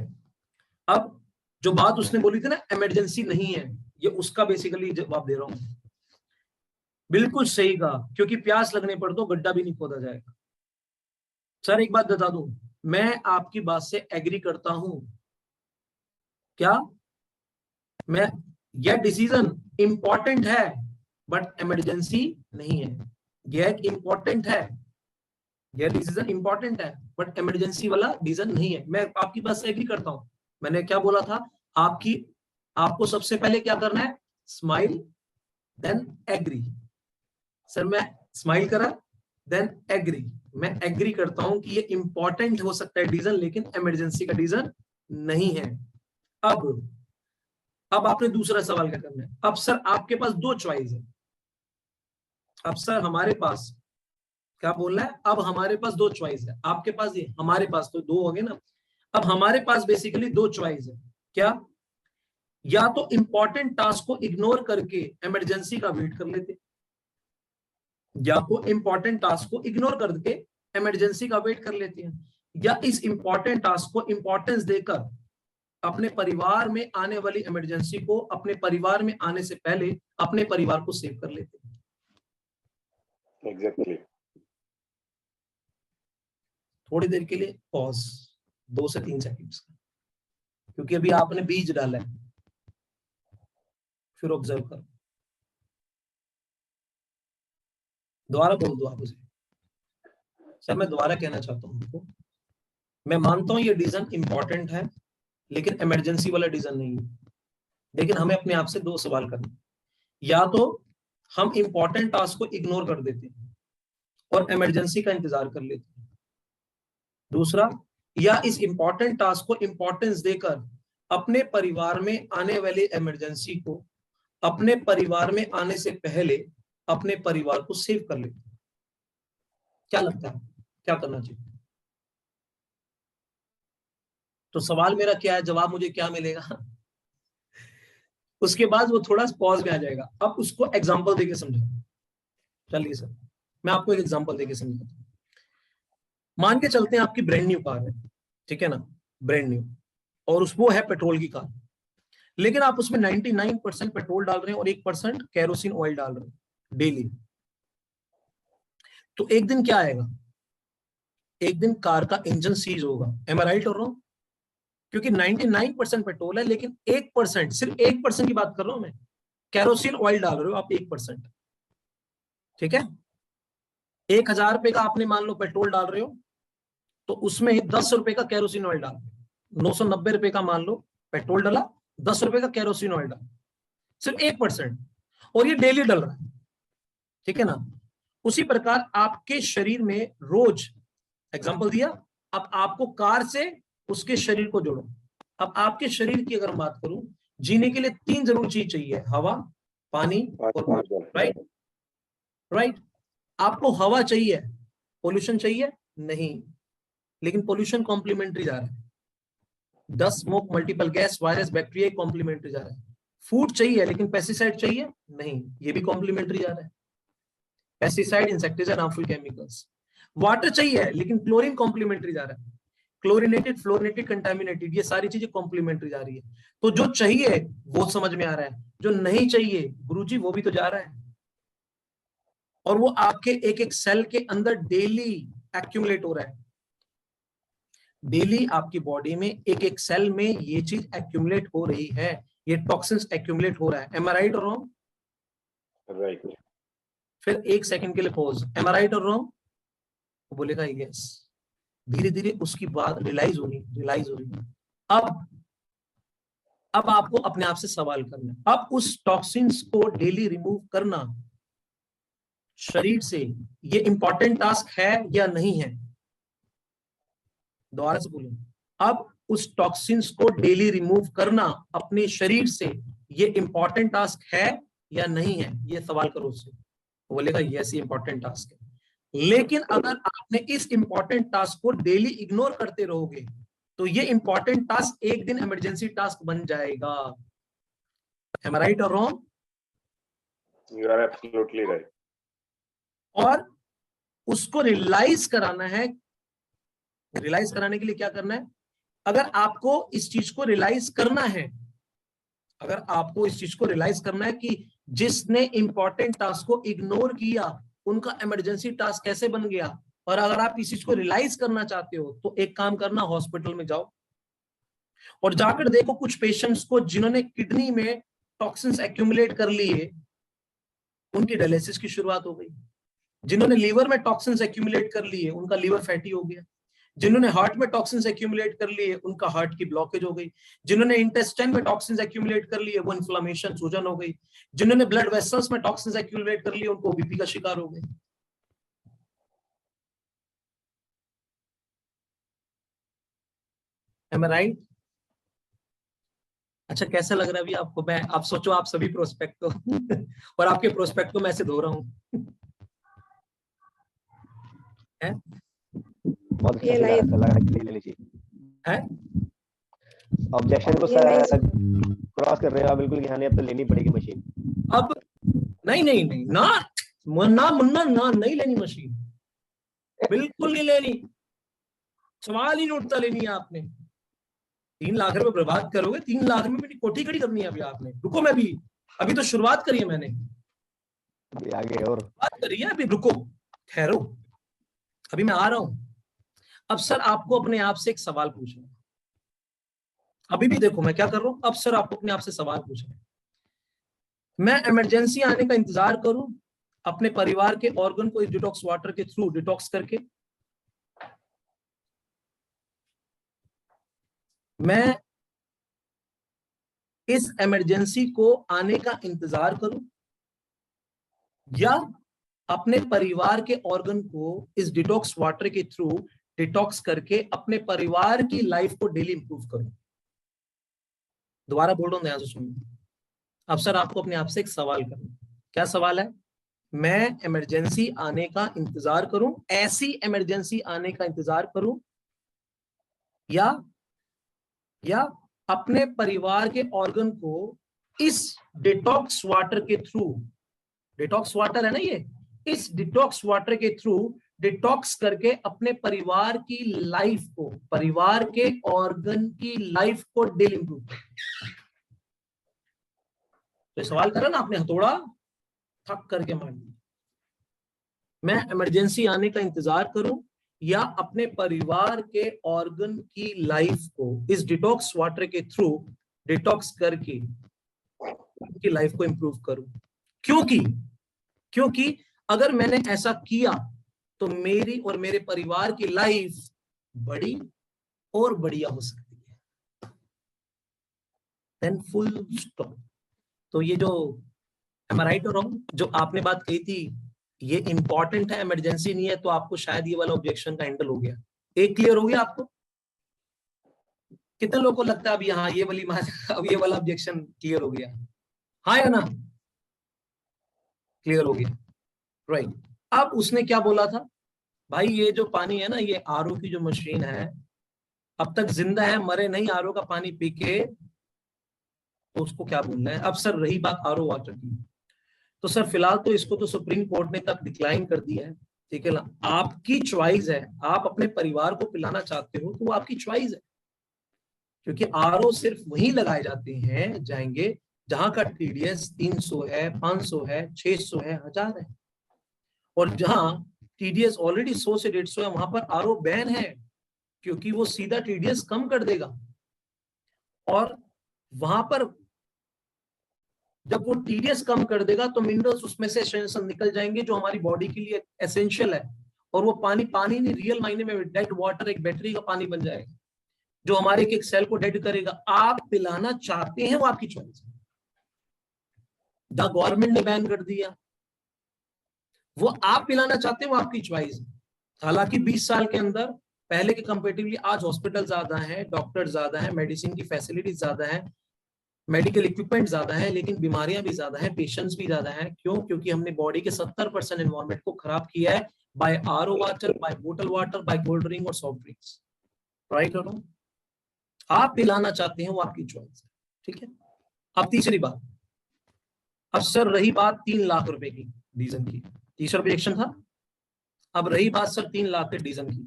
अब जो बात उसने बोली थी ना, इमरजेंसी नहीं है, ये उसका बेसिकली जवाब दे रहा हूं। बिल्कुल सही कहा, क्योंकि प्यास लगने पर तो गड्ढा भी नहीं खोदा जाएगा। सर एक बात बता दूं, मैं आपकी बात से एग्री करता हूं। क्या? मैं, यह डिसीजन इंपॉर्टेंट है बट इमरजेंसी नहीं है। यह इंपॉर्टेंट है, यह डिसीजन इंपॉर्टेंट है बट इमरजेंसी वाला डिसीजन नहीं है। मैं आपकी बात से एग्री करता हूं। मैंने क्या बोला था? आपको सबसे पहले क्या करना है? Smile then agree. सर मैं स्माइल करा देन एग्री। मैं एग्री करता हूं कि ये इंपॉर्टेंट हो सकता है डिसीजन, लेकिन इमरजेंसी का डिसीजन नहीं है। अब आपने दूसरा सवाल क्या करना है? अब सर आपके पास 2 चॉइस है। अब सर हमारे पास क्या बोलना है? अब हमारे पास 2 चॉइस है। आपके पास ये, हमारे पास तो 2 हो गए ना। अब हमारे पास बेसिकली 2 चॉइस है। क्या? या तो इंपॉर्टेंट टास्क को इग्नोर करके इमरजेंसी का वेट कर लेते, या तो इंपॉर्टेंट टास्क को इग्नोर करके इमरजेंसी का वेट कर लेते हैं, या इस इंपॉर्टेंट टास्क को इंपॉर्टेंस देकर अपने परिवार में आने वाली इमरजेंसी को अपने परिवार में आने से पहले अपने परिवार को सेव कर लेते हैं। एग्जैक्टली। थोड़ी देर के लिए पॉज, 2 से 3 सेकंड्स का, क्योंकि अभी आपने बीज डाला है। फिर ऑब्जर्व करो, दोबारा बोल दो आप उसे। सर मैं दोबारा कहना चाहता हूँ आपको, मैं मानता हूं ये डिसीजन इंपॉर्टेंट है, लेकिन इमरजेंसी वाला डिसीजन नहीं है। लेकिन हमें अपने आप से दो सवाल करने, या तो हम इंपॉर्टेंट टास्क को इग्नोर कर देते हैं और इमरजेंसी का इंतजार कर लेते हैं, दूसरा, या इस इंपॉर्टेंट टास्क को इंपॉर्टेंस देकर अपने परिवार में आने वाली इमरजेंसी को अपने परिवार में आने से पहले अपने परिवार को सेव कर लेते हैं। क्या लगता है क्या करना चाहिए? तो सवाल मेरा क्या है, जवाब मुझे क्या मिलेगा? उसके बाद वो थोड़ा पॉज में आ जाएगा। अब उसको एग्जांपल देके समझाओ। चलिए सर, मैं आपको एक एग्जांपल देके समझाता हूँ। मान के चलते हैं आपकी ब्रांड न्यू कार है, ठीक है ना, ब्रांड न्यू, और वो है पेट्रोल की कार, लेकिन आप उसमें 99% पेट्रोल डाल रहे हैं और 1% केरोसिन ऑयल डाल रहे हैं डेली। तो एक दिन क्या आएगा, एक दिन कार का इंजन सीज होगा। एम आई राइट और रॉन्ग? क्योंकि 99% पेट्रोल है, लेकिन 1%, सिर्फ 1% की बात कर रहा हूं मैं, केरोसिन ऑयल डाल रहे हो आप 1%, ठीक है। 1000 रुपए का आपने मान लो पेट्रोल डाल रहे हो, तो उसमें 10 रुपए का केरोसिन ऑयल डाल, 990 रुपए का मान लो पेट्रोल डाला, 10 रुपए का केरोसिन ऑयल डाला, सिर्फ 1%, और ये डेली डल रहा है, ठीक है ना। उसी प्रकार आपके शरीर में रोज, एग्जांपल दिया, अब आपको कार से उसके शरीर को जोड़ो। अब आपके शरीर की अगर बात करूं, जीने के लिए 3 जरूर चीज चाहिए, हवा, पानी और राइट राइट। आपको हवा चाहिए, पोल्यूशन चाहिए नहीं, लेकिन पोल्यूशन कॉम्प्लीमेंट्री जा रहा है। Dust, smoke, multiple gas, virus, bacteria complimentary जा रहा है। फूड चाहिए लेकिन पेस्टिसाइड चाहिए नहीं, ये भी कॉम्प्लीमेंट्री जा रहा है। Pesticide, insecticide, harmful chemicals. Water चाहिए लेकिन क्लोरीन कॉम्प्लीमेंट्री जा रहा है। क्लोरिनेटेड, फ्लोरिनेटेड, कंटामिनेटेड, ये सारी चीजें कॉम्प्लीमेंट्री जा रही है। तो जो चाहिए वो समझ में आ रहा है, जो नहीं चाहिए गुरुजी वो भी तो जा रहा है, और वो आपके एक एक सेल के अंदर डेली एक्यूमुलेट हो रहा है। डेली आपकी बॉडी में एक एक सेल में ये चीज एक्यूमुलेट हो रही है, ये टॉक्सिन्स एक्यूमुलेट हो रहा है। एम आई राइट और रॉन्ग? राइट। फिर 1 सेकंड के लिए पॉज। एम आई राइट और रॉन्ग? वो बोलेगा यस। धीरे धीरे उसकी बात रियलाइज हो रही है। अब आपको अपने आप से सवाल करना है, अब उस टॉक्सिन्स को डेली रिमूव करना शरीर से, ये इंपॉर्टेंट टास्क है या नहीं है? दोबारा से बोलो, अब उस टॉक्सिन्स को डेली रिमूव करना अपने शरीर से, ये इंपॉर्टेंट टास्क है या नहीं है? ये सवाल करो उससे, वो बोलेगा यस, ये इंपॉर्टेंट टास्क है। लेकिन अगर आपने इस इंपॉर्टेंट टास्क को डेली इग्नोर करते रहोगे तो ये इंपॉर्टेंट टास्क एक दिन इमरजेंसी टास्क बन जाएगा। Am I right or wrong? You are absolutely right. और उसको रियलाइज कराना है। रियलाइज कराने के लिए क्या करना है? अगर आपको इस चीज को रियलाइज करना है, अगर आपको इस चीज को रियलाइज करना है कि जिसने इंपॉर्टेंट टास्क को इग्नोर किया उनका इमरजेंसी टास्क कैसे बन गया, और अगर आप इस चीज को रियलाइज करना चाहते हो तो एक काम करना, हॉस्पिटल में जाओ और जाकर देखो कुछ पेशेंट्स को जिन्होंने किडनी में टॉक्सिन्स एक्यूमुलेट कर लिए, उनकी डायलिसिस की शुरुआत हो गई। जिन्होंने लीवर में टॉक्सिन्स एक्यूमुलेट कर लिए उनका लीवर फैटी हो गया। जिन्होंने हार्ट में टॉक्सिन्स एक्यूमुलेट कर लिए उनका हार्ट की ब्लॉकेज हो गई। जिन्होंने इंटेस्टाइन में टॉक्सिन्स एक्यूमुलेट कर लिए वो इन्फ्लेमेशन, सूजन हो गई। जिन्होंने ब्लड वेसल्स में टॉक्सिन्स एक्यूमुलेट कर लिए उनको बीपी का शिकार हो गए। Am I right? अच्छा, कैसा लग रहा है अभी आपको? मैं, आप सोचो आप सभी प्रोस्पेक्ट हो और आपके प्रोस्पेक्ट को मैं ऐसे धो रहा हूँ। बहुत अच्छा ये लग लाइफ रहा है, ले लीजिए। है ऑब्जेक्शन को ये लाइफ क्रॉस कर रहे हो आप बिल्कुल, यहाँ अब तो लेनी पड़ेगी मशीन। अब नहीं नहीं नहीं ना, मुन्ना मुन्ना ना, नहीं लेनी मशीन, बिल्कुल नहीं लेनी, सवाल ही नहीं उठता लेनी है आपने। 3 लाख रुपए बर्बाद करोगे, 3 लाख में मेरी कोठी खड़ी करनी है अभी आपने। रुको, मैं अभी तो शुरुआत करी है मैंने, आगे और बात करी है अभी, रुको ठहरो, अभी मैं आ रहा हूं। अब सर आपको अपने आप से एक सवाल पूछना, अभी भी देखो मैं क्या कर रहा हूं। अब सर आपको अपने आप से सवाल पूछना, मैं इमरजेंसी आने का इंतजार करूं अपने परिवार के ऑर्गन को इस डिटॉक्स वाटर के थ्रू डिटॉक्स करके, मैं इस इमरजेंसी को आने का इंतजार करूं या अपने परिवार के ऑर्गन को इस डिटॉक्स वाटर के थ्रू डिटॉक्स करके अपने परिवार की लाइफ को डेली इंप्रूव करूं। दोबारा बोल रहा हूं, ध्यान से सुनिए। अब सर आपको अपने आप से एक सवाल करना। क्या सवाल है? मैं इमरजेंसी आने का इंतजार करूं, ऐसी इमरजेंसी आने का इंतजार करूं या अपने परिवार के ऑर्गन को इस डिटॉक्स वाटर के थ्रू, डिटॉक्स वाटर है ना ये, इस डिटॉक्स वाटर के थ्रू डिटॉक्स करके अपने परिवार की लाइफ को, परिवार के ऑर्गन की लाइफ को डेली इंप्रूव करें। तो सवाल करा ना आपने, हथौड़ा थक करके मार दिया। मैं इमरजेंसी आने का इंतजार करूं या अपने परिवार के ऑर्गन की लाइफ को इस डिटॉक्स वाटर के थ्रू डिटॉक्स करके उनकी लाइफ को इंप्रूव करूं। क्योंकि अगर मैंने ऐसा किया तो मेरी और मेरे परिवार की लाइफ बड़ी और बढ़िया हो सकती है। Then full stop. तो ये जो, am I right or wrong, जो आपने बात कही थी ये इंपॉर्टेंट है, इमरजेंसी नहीं है, तो आपको शायद ये वाला ऑब्जेक्शन का हैंडल हो गया। एक क्लियर हो गया आपको? कितने लोगों को लगता है अब यहाँ ये वाली अब ये वाला ऑब्जेक्शन क्लियर हो गया? हाँ या ना? क्लियर हो गया, राइट। अब उसने क्या बोला था भाई, ये जो पानी है ना, ये आरओ की जो मशीन है अब तक जिंदा है, मरे नहीं आरओ का पानी पी के, तो उसको क्या बोलना है। अब सर रही बात आरओ वाटर की, तो सर फिलहाल तो इसको तो सुप्रीम कोर्ट ने तक डिक्लाइन कर दिया है, ठीक है ना। आपकी चॉइस है, आप अपने परिवार को पिलाना चाहते हो तो वो आपकी चॉइस है, क्योंकि आरओ सिर्फ वहीं लगाए जाते हैं जाएंगे जहां का टीडीएस 300 है, 500 है, 600 है, 1000 है। और जहां टीडीएस ऑलरेडी 100 से 150 है वहां पर आरओ बैन है, क्योंकि वो सीधा टीडीएस कम कर देगा। और वहां पर जब वो टीडीएस कम कर देगा तो मिनरल्स उसमें से निकल जाएंगे जो हमारी बॉडी के लिए एसेंशियल है, और वो पानी नहीं, रियल मायने में डेड वाटर एक बैटरी का पानी बन जाएगा जो हमारे एक सेल को डेड करेगा। आप पिलाना चाहते हैं वो आपकी चॉइस है। द गवर्नमेंट ने बैन कर दिया, वो आप पिलाना चाहते हैं वो आपकी चॉइस है। हालांकि 20 साल के अंदर पहले के कंपेरेटिवली आज हॉस्पिटल ज्यादा है, डॉक्टर ज्यादा है, मेडिसिन की फैसिलिटीज ज्यादा है, मेडिकल इक्विपमेंट ज्यादा है, लेकिन बीमारियां भी ज्यादा है, पेशेंट्स भी ज्यादा है। क्यों? क्योंकि हमने बॉडी के 70% एनवायरमेंट को खराब किया है by RO water, by bottle water, by cold drink और सॉफ्ट ड्रिंक्स, राइट और रॉन्ग? आप पिलाना चाहते हैं वो आपकी चॉइस है, ठीक है। अब तीसरी बात, अब सर रही बात 3 लाख रुपए की डीजल की, तीसरा ऑब्जेक्शन था। अब रही बात सर 3 लाख के डीजल की,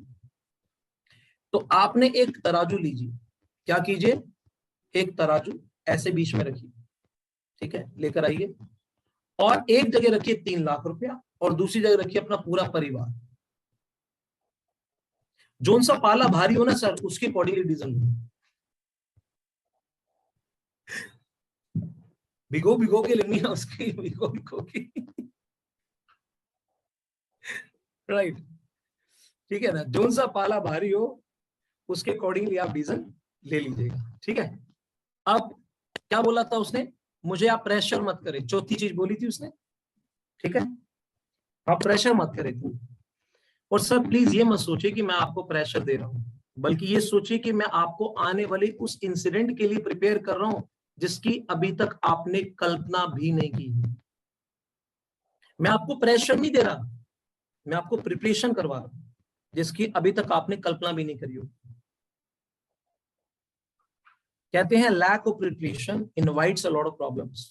तो आपने एक तराजू लीजिए, क्या कीजिए, एक तराजू ऐसे बीच में रखिए, ठीक है, लेकर आइए, और एक जगह रखिए 3 लाख रुपया और दूसरी जगह रखिए अपना पूरा परिवार। जोन सा पाला भारी हो ना सर, उसके अकॉर्डिंगली डीजल भिगो के लेनी है उसकी, भिगो के राइट, ठीक है ना। जोन सा पाला भारी हो उसके अकॉर्डिंगली आप डीजल ले लीजिएगा, ठीक है। अब क्या बोला था उसने, मुझे आप प्रेशर मत करें, चौथी चीज बोली थी उसने, ठीक है, आप प्रेशर मत करें। और सर प्लीज ये मत सोचिए कि मैं आपको प्रेशर दे रहा हूं, बल्कि ये सोचिए कि मैं आपको आने वाले उस इंसिडेंट के लिए प्रिपेयर कर रहा हूं जिसकी अभी तक आपने कल्पना भी नहीं की। मैं आपको प्रेशर नहीं दे रहा, मैं आपको प्रिपरेशन करवा रहा हूं जिसकी अभी तक आपने कल्पना भी नहीं करी हो। कहते हैं lack of preparation invites a lot of problems.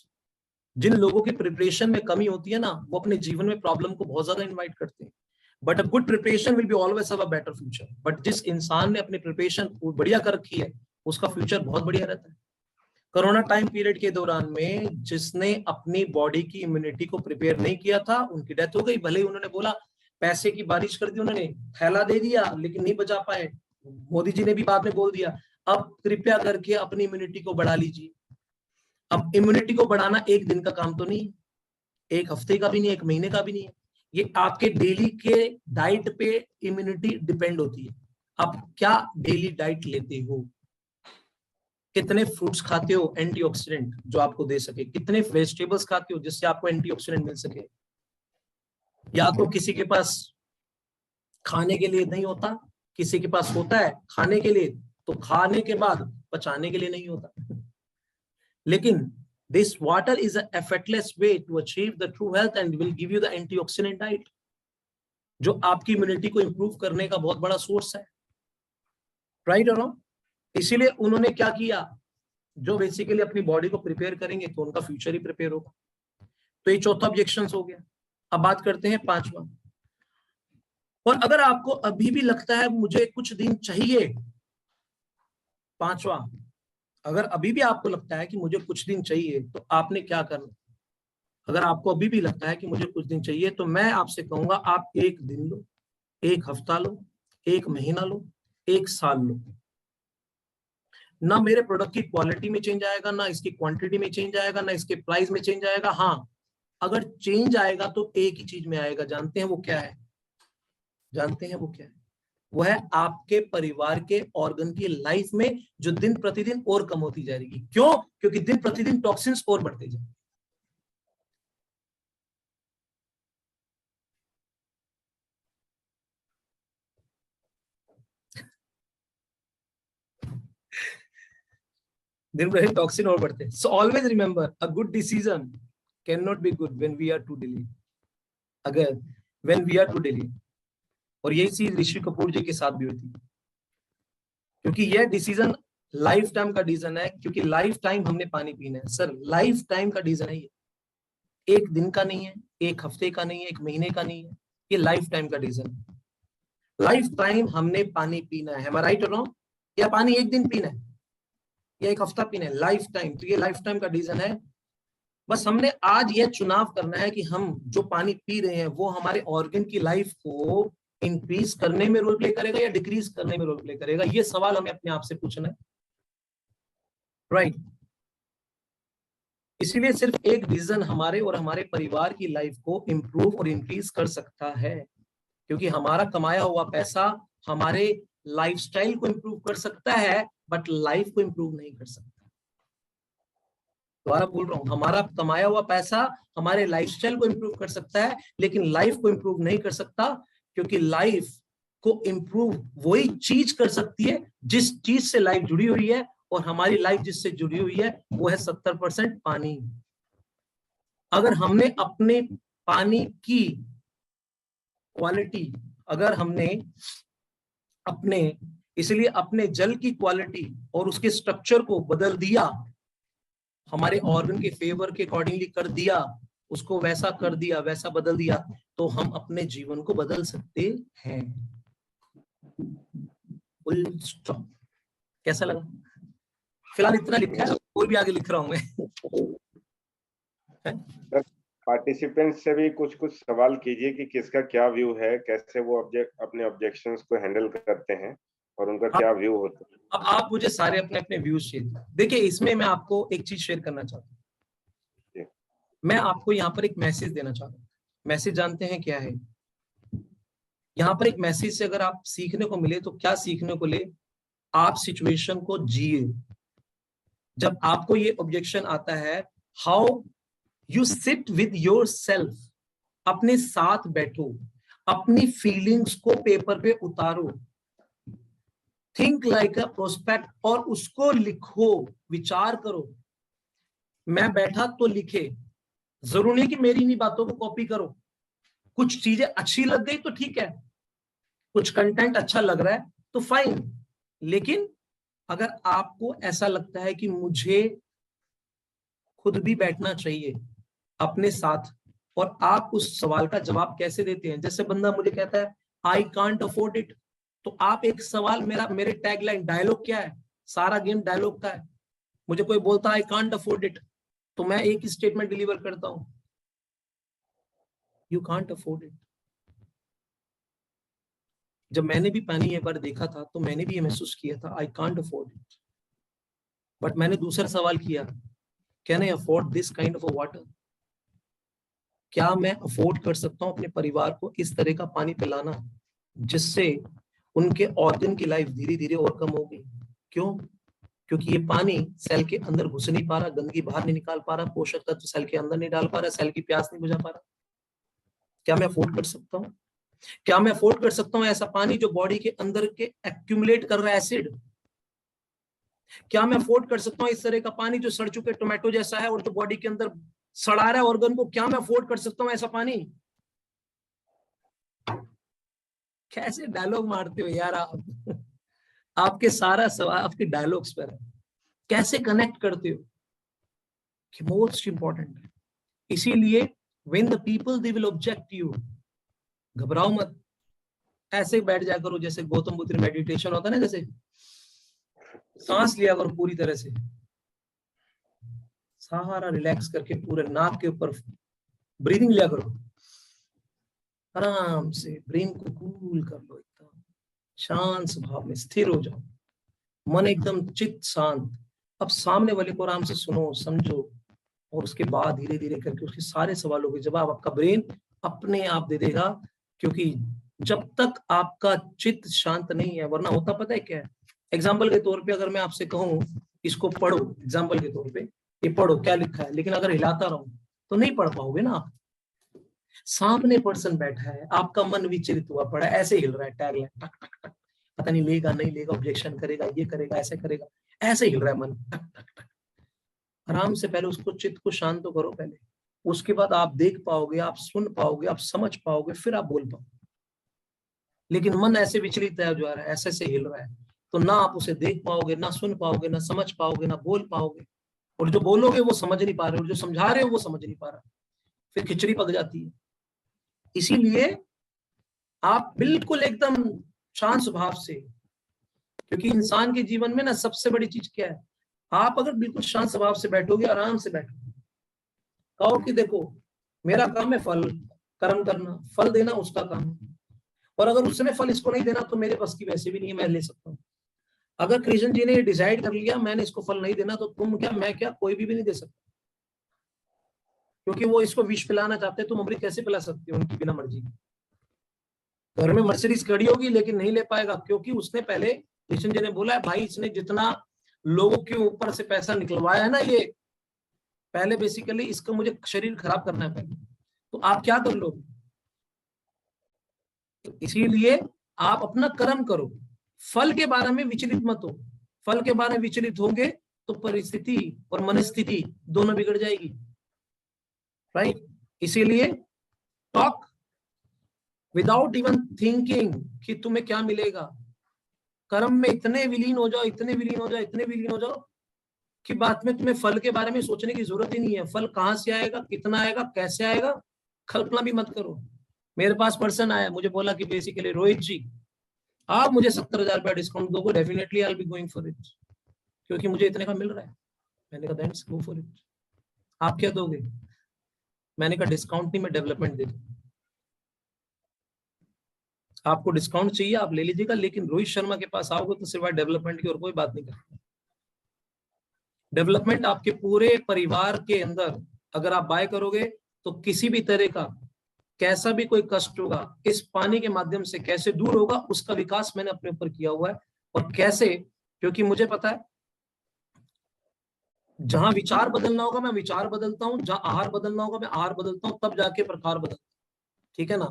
जिन लोगों की प्रिपरेशन में कमी होती है ना, वो अपने जीवन में प्रॉब्लम को बहुत ज्यादा इनवाइट करते हैं। But a good preparation will be always have a better future. But जिस इंसान ने अपनी प्रिपरेशन बढ़िया कर रखी है उसका फ्यूचर बहुत बढ़िया रहता है। कोरोना टाइम पीरियड के दौरान में जिसने अपनी बॉडी की इम्यूनिटी को प्रिपेयर नहीं किया था उनकी डेथ हो गई। भले ही उन्होंने बोला पैसे की बारिश कर दी, उन्होंने थैला दे दिया, लेकिन नहीं बचा पाए। मोदी जी ने भी बाद में बोल दिया अब कृपया करके अपनी इम्यूनिटी को बढ़ा लीजिए। अब इम्यूनिटी को बढ़ाना एक दिन का काम तो नहीं, एक हफ्ते का भी नहीं, एक महीने का भी नहीं है। ये आपके डेली के डाइट पे इम्यूनिटी डिपेंड होती है। आप क्या डेली डाइट लेते हो, कितने फ्रूट्स खाते हो एंटीऑक्सीडेंट जो आपको दे सके, कितने वेजिटेबल्स खाते हो जिससे आपको एंटीऑक्सीडेंट मिल सके। या तो किसी के पास खाने के लिए नहीं होता, किसी के पास होता है खाने के लिए, तो खाने के बाद पचाने के लिए नहीं होता। लेकिन this water is an effortless way to achieve the true health and will give you the antioxidant diet, जो आपकी इम्यूनिटी को इंप्रूव करने का बहुत बड़ा सोर्स है। राइट और रॉन्ग? इसीलिए उन्होंने क्या किया, जो बेसिकली अपनी बॉडी को प्रिपेयर करेंगे तो उनका फ्यूचर ही प्रिपेयर होगा। तो ये चौथा ऑब्जेक्शन हो गया। अब बात करते हैं पांचवा। और अगर आपको अभी भी लगता है मुझे कुछ दिन चाहिए, पांचवा, अगर अभी भी आपको लगता है कि मुझे कुछ दिन चाहिए, तो आपने क्या करना। अगर आपको अभी भी लगता है कि मुझे कुछ दिन चाहिए, तो मैं आपसे कहूंगा आप 1 दिन लो, 1 हफ्ता लो, 1 महीना लो, 1 साल लो। ना मेरे प्रोडक्ट की क्वालिटी में चेंज आएगा, ना इसकी क्वांटिटी में चेंज आएगा, ना इसके प्राइस में चेंज आएगा। हाँ, अगर चेंज आएगा तो एक ही चीज में आएगा। जानते हैं वो क्या है? जानते हैं वो क्या है? वो है आपके परिवार के ऑर्गन की लाइफ में जो दिन प्रतिदिन और कम होती जा रही है। क्यों? क्योंकि दिन प्रतिदिन टॉक्सिन्स और बढ़ते जा रहे हैं। दिन प्रतिदिन टॉक्सिन और बढ़ते हैं। So always remember, a good decision can not be good when we are too delay. अगर when we are too delay, और यही चीज ऋषि कपूर जी के साथ भी होती है, क्योंकि यह डिसीजन लाइफ टाइम का डिसीजन है। क्योंकि लाइफ टाइम हमने पानी पीना है सर, लाइफ टाइम का डिसीजन है ये। 1 दिन का नहीं है, 1 हफ्ते का नहीं है, 1 महीने का नहीं है, ये लाइफ टाइम का डिसीजन है। लाइफ टाइम हमने पानी पीना है। Am I right or wrong? या पानी 1 दिन पीना है या 1 हफ्ता पीना है, लाइफ टाइम। तो ये लाइफ टाइम का डिसीजन है। बस हमने आज यह चुनाव करना है कि हम जो पानी पी रहे हैं वो हमारे ऑर्गन की लाइफ को इंक्रीज करने में रोल प्ले करेगा या डिक्रीज करने में रोल प्ले करेगा। ये सवाल हमें अपने आप से पूछना है। राइट? इसीलिए सिर्फ एक डिसीजन हमारे और हमारे परिवार की लाइफ को इंप्रूव और इंक्रीज कर सकता है, क्योंकि हमारा कमाया हुआ पैसा हमारे लाइफस्टाइल को इंप्रूव कर सकता है, बट लाइफ को इंप्रूव नहीं कर सकता। दोबारा बोल रहा हूं, हमारा कमाया हुआ पैसा हमारे लाइफस्टाइल को इंप्रूव कर सकता है, लेकिन लाइफ को इंप्रूव नहीं कर सकता, क्योंकि लाइफ को इंप्रूव वही चीज कर सकती है जिस चीज से लाइफ जुड़ी हुई है, और हमारी लाइफ जिससे जुड़ी हुई है वो है 70% पानी। अगर हमने अपने पानी की क्वालिटी, अगर हमने अपने, इसलिए अपने जल की क्वालिटी और उसके स्ट्रक्चर को बदल दिया, हमारे ऑर्गन के फेवर के अकॉर्डिंगली कर दिया, उसको वैसा कर दिया, वैसा बदल दिया, तो हम अपने जीवन को बदल सकते हैं। Full stop. कैसा लगा? फिलहाल इतना लिखा है, और भी आगे लिख रहा हूं मैं। पार्टिसिपेंट से भी कुछ कुछ सवाल कीजिए कि किसका क्या व्यू है, कैसे वो अपने ऑब्जेक्शंस को हैंडल करते हैं और उनका क्या व्यू होता है। अब आप मुझे सारे अपने अपने व्यूज शेयर। देखिए, इसमें मैं आपको एक चीज शेयर करना चाहता हूँ। मैं आपको यहाँ पर एक मैसेज देना चाहता हूँ। मैसेज जानते हैं क्या है? यहाँ पर एक मैसेज से अगर आप सीखने को मिले तो क्या सीखने को ले, आप सिचुएशन को जिए। जब आपको ये ऑब्जेक्शन आता है, how you sit with your self, अपने साथ बैठो, अपनी फीलिंग्स को पेपर पे उतारो, थिंक लाइक अ प्रोस्पेक्ट, और उसको लिखो, विचार करो। मैं बैठा तो लिखे, जरूरी नहीं कि मेरी इन्हीं बातों को कॉपी करो। कुछ चीजें अच्छी लग गई तो ठीक है, कुछ कंटेंट अच्छा लग रहा है तो फाइन, लेकिन अगर आपको ऐसा लगता है कि मुझे खुद भी बैठना चाहिए अपने साथ, और आप उस सवाल का जवाब कैसे देते हैं। जैसे बंदा मुझे कहता है आई कांट अफोर्ड इट, तो आप एक सवाल, मेरे टैगलाइन, डायलॉग क्या है, सारा गेम डायलॉग का है। मुझे कोई बोलता है आई कांट अफोर्ड इट, तो मैं एक ही स्टेटमेंट डिलीवर करता हूं, यू कांट अफोर्ड इट। जब मैंने भी पानी एक बार देखा था तो मैंने भी ये महसूस किया था, I can't afford it, but मैंने दूसरा सवाल किया, can I afford this kind of water? क्या मैं अफोर्ड कर सकता हूं अपने परिवार को इस तरह का पानी पिलाना जिससे उनके ऑर्गन की लाइफ धीरे धीरे और कम हो गई? क्यों? क्योंकि ये पानी सेल के अंदर घुस नहीं पा रहा, गंदगी बाहर नहीं निकाल पा रहा, पोषक तत्व सेल के अंदर नहीं डाल पा रहा, सेल की प्यास नहीं बुझा पा रहा। क्या मैं अफोर्ड कर सकता हूँ? क्या मैं अफोर्ड कर सकता हूँ ऐसा पानी जो बॉडी के अंदर के एक्यूमुलेट कर रहा है एसिड? क्या मैं अफोर्ड कर सकता हूँ इस तरह का पानी जो सड़ चुके टोमेटो जैसा है और जो बॉडी के अंदर सड़ा रहा है ऑर्गन को? क्या मैं अफोर्ड कर सकता हूँ ऐसा पानी? कैसे डायलॉग मारते हो यार आप? आपके सारा सवाल आपके डायलॉग्स पर है, कैसे कनेक्ट करते हो? मोस्ट इंपॉर्टेंट है। इसीलिए when the people they will object you, घबराओ मत, ऐसे बैठ जा करो जैसे गौतम बुद्ध मेडिटेशन होता है ना, जैसे सांस लिया करो पूरी तरह से, सारा रिलैक्स करके पूरे नाक के ऊपर ब्रीदिंग लिया करो, आराम से ब्रेन को कूल कर लो, एकदम शांत स्वभाव में स्थिर हो जाओ, मन एकदम चित्त शांत। अब सामने वाले को आराम से सुनो, समझो, और उसके बाद धीरे धीरे करके उसके सारे सवालों के जवाब आपका ब्रेन अपने आप दे देगा, क्योंकि जब तक आपका चित्त शांत नहीं है, वरना होता पता है क्या है? एग्जाम्पल के तौर पे अगर मैं आपसे कहूं इसको पढ़ो, एग्जाम्पल के तौर पे ये पढ़ो क्या लिखा है, लेकिन अगर हिलाता रहूं तो नहीं पढ़ पाओगे ना आप। सामने पर्सन बैठा है, आपका मन विचलित हुआ पड़ा है, ऐसे हिल रहा है, टैग टक टक टक, पता नहीं लेगा नहीं लेगा, ऑब्जेक्शन करेगा, ये करेगा, ऐसे करेगा, ऐसे हिल रहा है मन, टक टक टक। आराम से पहले उसको चित्त को शांत तो करो पहले, उसके बाद आप देख पाओगे, आप सुन पाओगे, आप समझ पाओगे, फिर आप बोल पाओगे। लेकिन मन ऐसे विचलित है जो आ रहा है, ऐसे ऐसे हिल रहा है, तो ना आप उसे देख पाओगे, ना सुन पाओगे, ना समझ पाओगे, ना बोल पाओगे, और जो बोलोगे वो समझ नहीं पा रहे, और जो समझा रहे हो वो समझ नहीं पा रहा, फिर खिचड़ी पक जाती है। इसीलिए आप बिल्कुल एकदम शांत स्वभाव से, क्योंकि इंसान के जीवन में ना सबसे बड़ी चीज क्या है, आप अगर बिल्कुल शांत स्वभाव से बैठोगे, आराम से बैठोगे, कहो कि देखो मेरा काम है फल कर्म करना, फल देना उसका काम है, और अगर उस समय फल इसको नहीं देना तो मेरे पास की वैसे भी नहीं है, मैं ले सकता हूँ। अगर कृष्ण जी ने डिसाइड कर लिया मैंने इसको फल नहीं देना, तो तुम क्या मैं क्या कोई भी नहीं दे सकता, क्योंकि वो इसको विष पिलाना चाहते हैं, तुम अमृत कैसे पिला सकते हो उनकी बिना मर्जी। घर में मर्सिडीज खड़ी होगी लेकिन नहीं ले पाएगा, क्योंकि उसने पहले, कृष्ण जी ने बोला है भाई इसने जितना लोगों के ऊपर से पैसा निकलवाया है ना, ये पहले बेसिकली इसका मुझे शरीर खराब करना है पहले, तो आप क्या कर लोगे? तो इसीलिए आप अपना कर्म करो, फल के बारे में विचलित मत हो। फल के बारे में विचलित होंगे तो परिस्थिति और मनस्थिति दोनों बिगड़ जाएगी, राइट? इसीलिए टॉक विदाउट इवन थिंकिंग कि तुम्हें क्या मिलेगा। कर्म में इतने विलीन हो जाओ, इतने विलीन हो जाओ, इतने विलीन हो जाओ कि बाद में तुम्हें फल के बारे में सोचने की जरूरत ही नहीं है। फल कहाँ से आएगा, कितना आएगा, कैसे आएगा, कल्पना भी मत करो। मेरे पास पर्सन आया, मुझे बोला कि बेसिकली रोहित जी आप मुझे 70,000 रुपया डिस्काउंट दोगे, definitely I will be going for it, क्योंकि मुझे इतने का मिल रहा है। मैंने कहा दैट्स गो फॉर इट। आप क्या दोगे? मैंने कहा डिस्काउंट नहीं, मैं डेवलपमेंट दे दूंगा। आपको डिस्काउंट चाहिए आप ले लीजिएगा, लेकिन रोहित शर्मा के पास आओगे तो सिवाय डेवलपमेंट की और कोई बात नहीं करते। डेवलपमेंट आपके पूरे परिवार के अंदर अगर आप बाय करोगे तो किसी भी तरह का कैसा भी कोई कष्ट होगा इस पानी के माध्यम से कैसे दूर होगा, उसका विकास मैंने अपने ऊपर किया हुआ है। और कैसे, क्योंकि मुझे पता है जहां विचार बदलना होगा मैं विचार बदलता हूं, जहां आहार बदलना होगा मैं आहार बदलता हूं, तब जाके प्रकार बदलता हूं, ठीक है ना?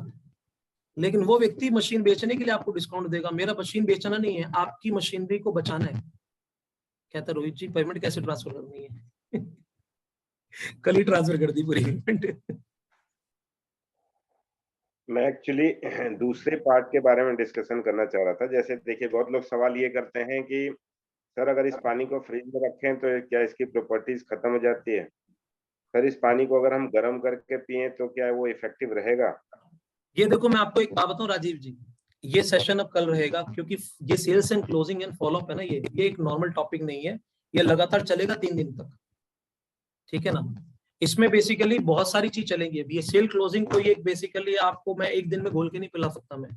लेकिन वो व्यक्ति मशीन बेचने के लिए आपको डिस्काउंट देगा, मेरा मशीन बेचना नहीं है, आपकी मशीनरी को बचाना है। कहता रोहित जी पेमेंट कैसे ट्रांसफर करनी है? कल ही ट्रांसफर कर दी पूरी पेमेंट। मैं एक्चुअली दूसरे पार्ट के बारे में डिस्कशन करना चाह रहा था। जैसे देखिए बहुत लोग सवाल ये करते हैं कि सर अगर इस पानी को फ्रिज में रखें तो क्या इसकी प्रॉपर्टीज खत्म हो जाती है? सर इस पानी को अगर हम गर्म करके पिए तो क्या वो इफेक्टिव रहेगा? ये देखो मैं आपको एक बात बताऊं राजीव जी, ये सेशन अब कल रहेगा, क्योंकि ये sales and closing and follow up है ना, ये एक नॉर्मल टॉपिक नहीं है, ये लगातार चलेगा 3 दिन तक, ठीक है ना? इसमें बेसिकली बहुत सारी चीज चलेंगी। अभी ये सेल क्लोजिंग को ये बेसिकली आपको मैं एक दिन में घोल के नहीं पिला सकता मैं,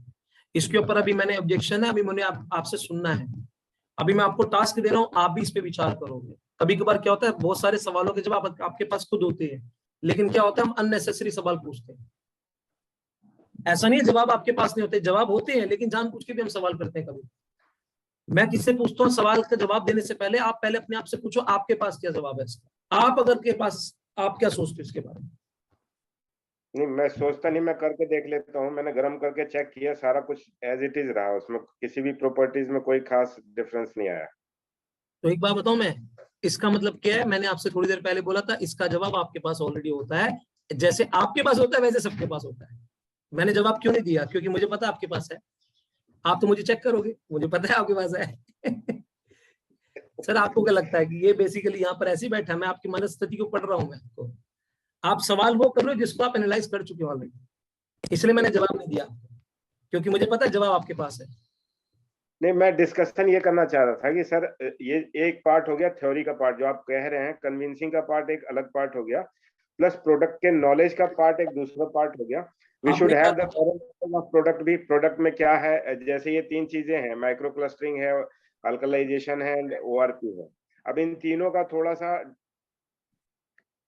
इसके ऊपर अभी मैंने ऑब्जेक्शन है, अभी मैंने आपसे सुनना है, अभी मैं आपको टास्क दे रहा हूँ, आप भी इस पे विचार करोगे। कभी कभार क्या होता है बहुत सारे सवालों के जवाब आपके पास खुद होते हैं, लेकिन क्या होता है हम अननेसेसरी सवाल पूछते हैं। ऐसा नहीं है जवाब आपके पास नहीं होते, जवाब होते हैं, लेकिन जानबूझ के भी हम सवाल करते हैं कभी। मैं किससे पूछता हूँ सवाल का जवाब देने से पहले आप पहले अपने आप से पूछो आपके पास क्या जवाब है इसका। आप अगर के पास, आप क्या सोचते हो इसके बारे में? नहीं, मैं सोचता नहीं, मैं करके देख लेता हूँ। मैंने गर्म करके चेक किया, सारा कुछ एज इट इज रहा, उसमें किसी भी प्रॉपर्टीज में कोई खास डिफरेंस नहीं आया। तो एक बात बताऊं मैं, इसका मतलब क्या है, मैंने आपसे थोड़ी देर पहले बोला था इसका जवाब आपके पास ऑलरेडी होता है। जैसे आपके पास होता है वैसे सबके पास होता है। मैंने जवाब क्यों नहीं दिया? क्योंकि मुझे पता आपके पास है। आप तो मुझे चेक करोगे, मुझे पता है आपके पास है। सर आपको क्या लगता है कि ये बेसिकली यहाँ पर ऐसे ही बैठा है? मैं आपकी मनस्थिति को पढ़ रहा हूँ। मैं आपको, आप सवाल वो कर रहे हो जिसको आप एनालाइज कर चुके हो ऑलरेडी, इसलिए मैंने जवाब नहीं दिया क्योंकि मुझे पता है जवाब आपके पास है। नहीं, मैं डिस्कशन ये करना चाह रहा था कि सर ये एक पार्ट हो गया थ्योरी का पार्ट जो आप कह रहे हैं, कन्विंसिंग का पार्ट एक अलग पार्ट हो गया, प्लस प्रोडक्ट के नॉलेज का पार्ट एक दूसरा पार्ट हो गया। We should have the product भी, प्रोडक्ट में क्या है, जैसे ये 3 चीजें हैं, माइक्रो क्लस्टरिंग है, अल्कलाइजेशन है, ORP है। अब इन तीनों का थोड़ा सा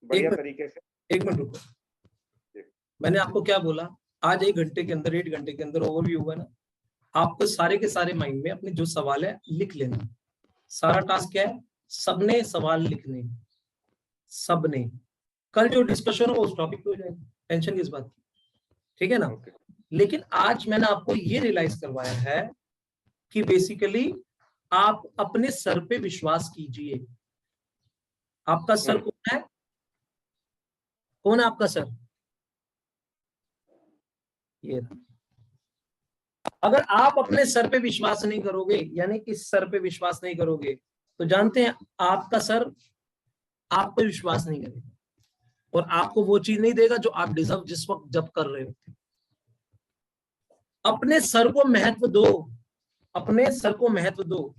बढ़िया तरीके से, एक मिनट रुको, मैंने आपको क्या बोला? आज 1 घंटे के अंदर, 1.5 घंटे के अंदर ओवरव्यू हुआ ना। आपको सारे के सारे माइंड में अपने जो सवाल है लिख लेना। सारा टास्क क्या है? सबने सवाल लिखने, सबने। कल जो डिस्कशन होगा उस टॉपिक पे हो जाएगा, टेंशन किस बात की, ठीक है ना? लेकिन आज मैंने आपको ये रियलाइज करवाया है कि बेसिकली आप अपने सर पे विश्वास कीजिए। आपका सर कौन है? कौन है आपका सर? ये। अगर आप अपने सर पे विश्वास नहीं करोगे, यानी कि सर पे विश्वास नहीं करोगे, तो जानते हैं आपका सर आप पे विश्वास नहीं करेगा और आपको वो चीज नहीं देगा जो आप डिजर्व जिस वक्त जब कर रहे हो। अपने सर को महत्व दो, अपने सर को महत्व दो।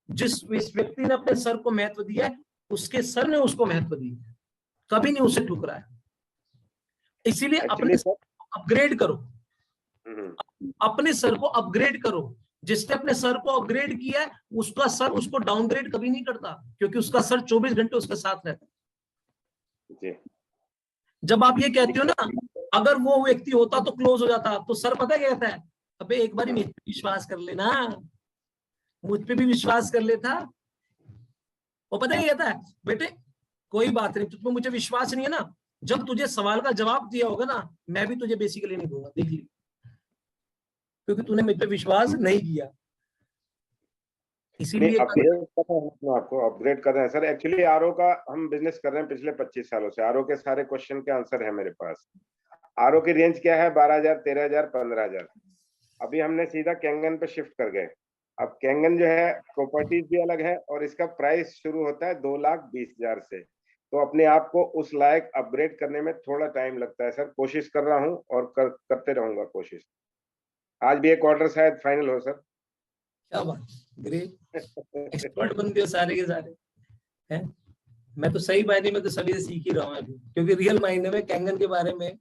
जिस व्यक्ति ने अपने सर को महत्व दिया है, उसके सर ने उसको महत्व दिया, कभी नहीं उसे ठुकराया। इसीलिए अपने सर को अपग्रेड करो, अपने सर को अपग्रेड करो। जिसने अपने सर को अपग्रेड किया है उसका सर उसको डाउनग्रेड कभी नहीं करता, क्योंकि उसका सर 24 घंटे उसके साथ रहता है। जब आप ये कहते हो ना, अगर वो व्यक्ति होता तो क्लोज हो जाता, तो सर पता क्या कहता है? अबे एक बार मुझ पे विश्वास कर लेना, मुझ पे भी विश्वास कर लेता। वो पता क्या कहता है? बेटे कोई बात नहीं, तुझ पे मुझे विश्वास नहीं है ना, जब तुझे सवाल का जवाब दिया होगा ना, मैं भी तुझे बेसिकली नहीं दूंगा, देख ली, क्योंकि तूने मुझ पे विश्वास नहीं किया। इसीलिए आपको अपग्रेड कर रहे हैं सर। एक्चुअली आरओ का हम बिजनेस कर रहे हैं पिछले 25 सालों से। आरओ के सारे क्वेश्चन के आंसर है मेरे पास। आरओ की रेंज क्या है? 12,000, 13,000, 15,000। अभी हमने सीधा कैंगन पे शिफ्ट कर गए। अब कैंगन जो है प्रॉपर्टीज भी अलग है और इसका प्राइस शुरू होता है 2,20,000 से। तो अपने आप को उस लायक अपग्रेड करने में थोड़ा टाइम लगता है सर। कोशिश कर रहा हूँ और करते रहूंगा कोशिश। आज भी एक ऑर्डर शायद फाइनल हो सर। क्या बात, ग्रेट, एक्सपर्ट बनते हो सारे के सारे हैं। मैं तो सही मायने में तो सभी से सीख ही रहा हूँ अभी, क्योंकि रियल मायने में कैंगन के बारे में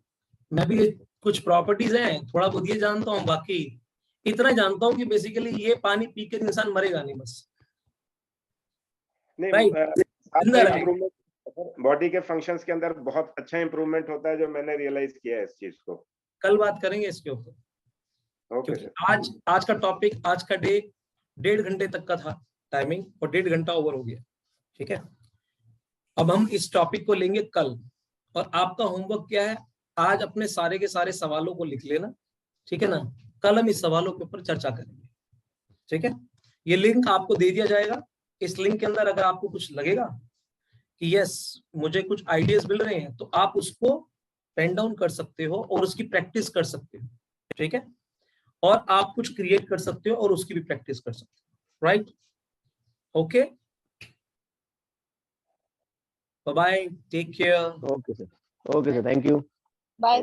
मैं भी कुछ प्रॉपर्टीज हैं थोड़ा बहुत ये जानता हूँ, बाकी इतना जानता हूँ कि बेसिकली ये पानी पी के इंसान मरेगा नहीं बस। नहीं, बॉडी के फंक्शंस के अंदर बहुत अच्छा इंप्रूवमेंट होता है, जो मैंने रियलाइज किया है इस चीज को। कल बात करेंगे इसके ऊपर, क्योंकि आज का टॉपिक, आज का डे 1.5 घंटे तक का था टाइमिंग और 1.5 घंटा ओवर हो गया, ठीक है। अब हम इस टॉपिक को लेंगे कल, और आपका होमवर्क क्या है? आज अपने सारे के सारे सवालों को लिख लेना, ठीक है ना। कल हम इस सवालों के ऊपर चर्चा करेंगे, ठीक है। ये लिंक आपको दे दिया जाएगा। इस लिंक के अंदर अगर आपको कुछ लगेगा कि यस मुझे कुछ आइडियाज मिल रहे हैं, तो आप उसको पेन डाउन कर सकते हो और उसकी प्रैक्टिस कर सकते हो, ठीक है। और आप कुछ क्रिएट कर सकते हो और उसकी भी प्रैक्टिस कर सकते हो, right? Okay, bye bye, take care. Okay sir, thank you. Bye.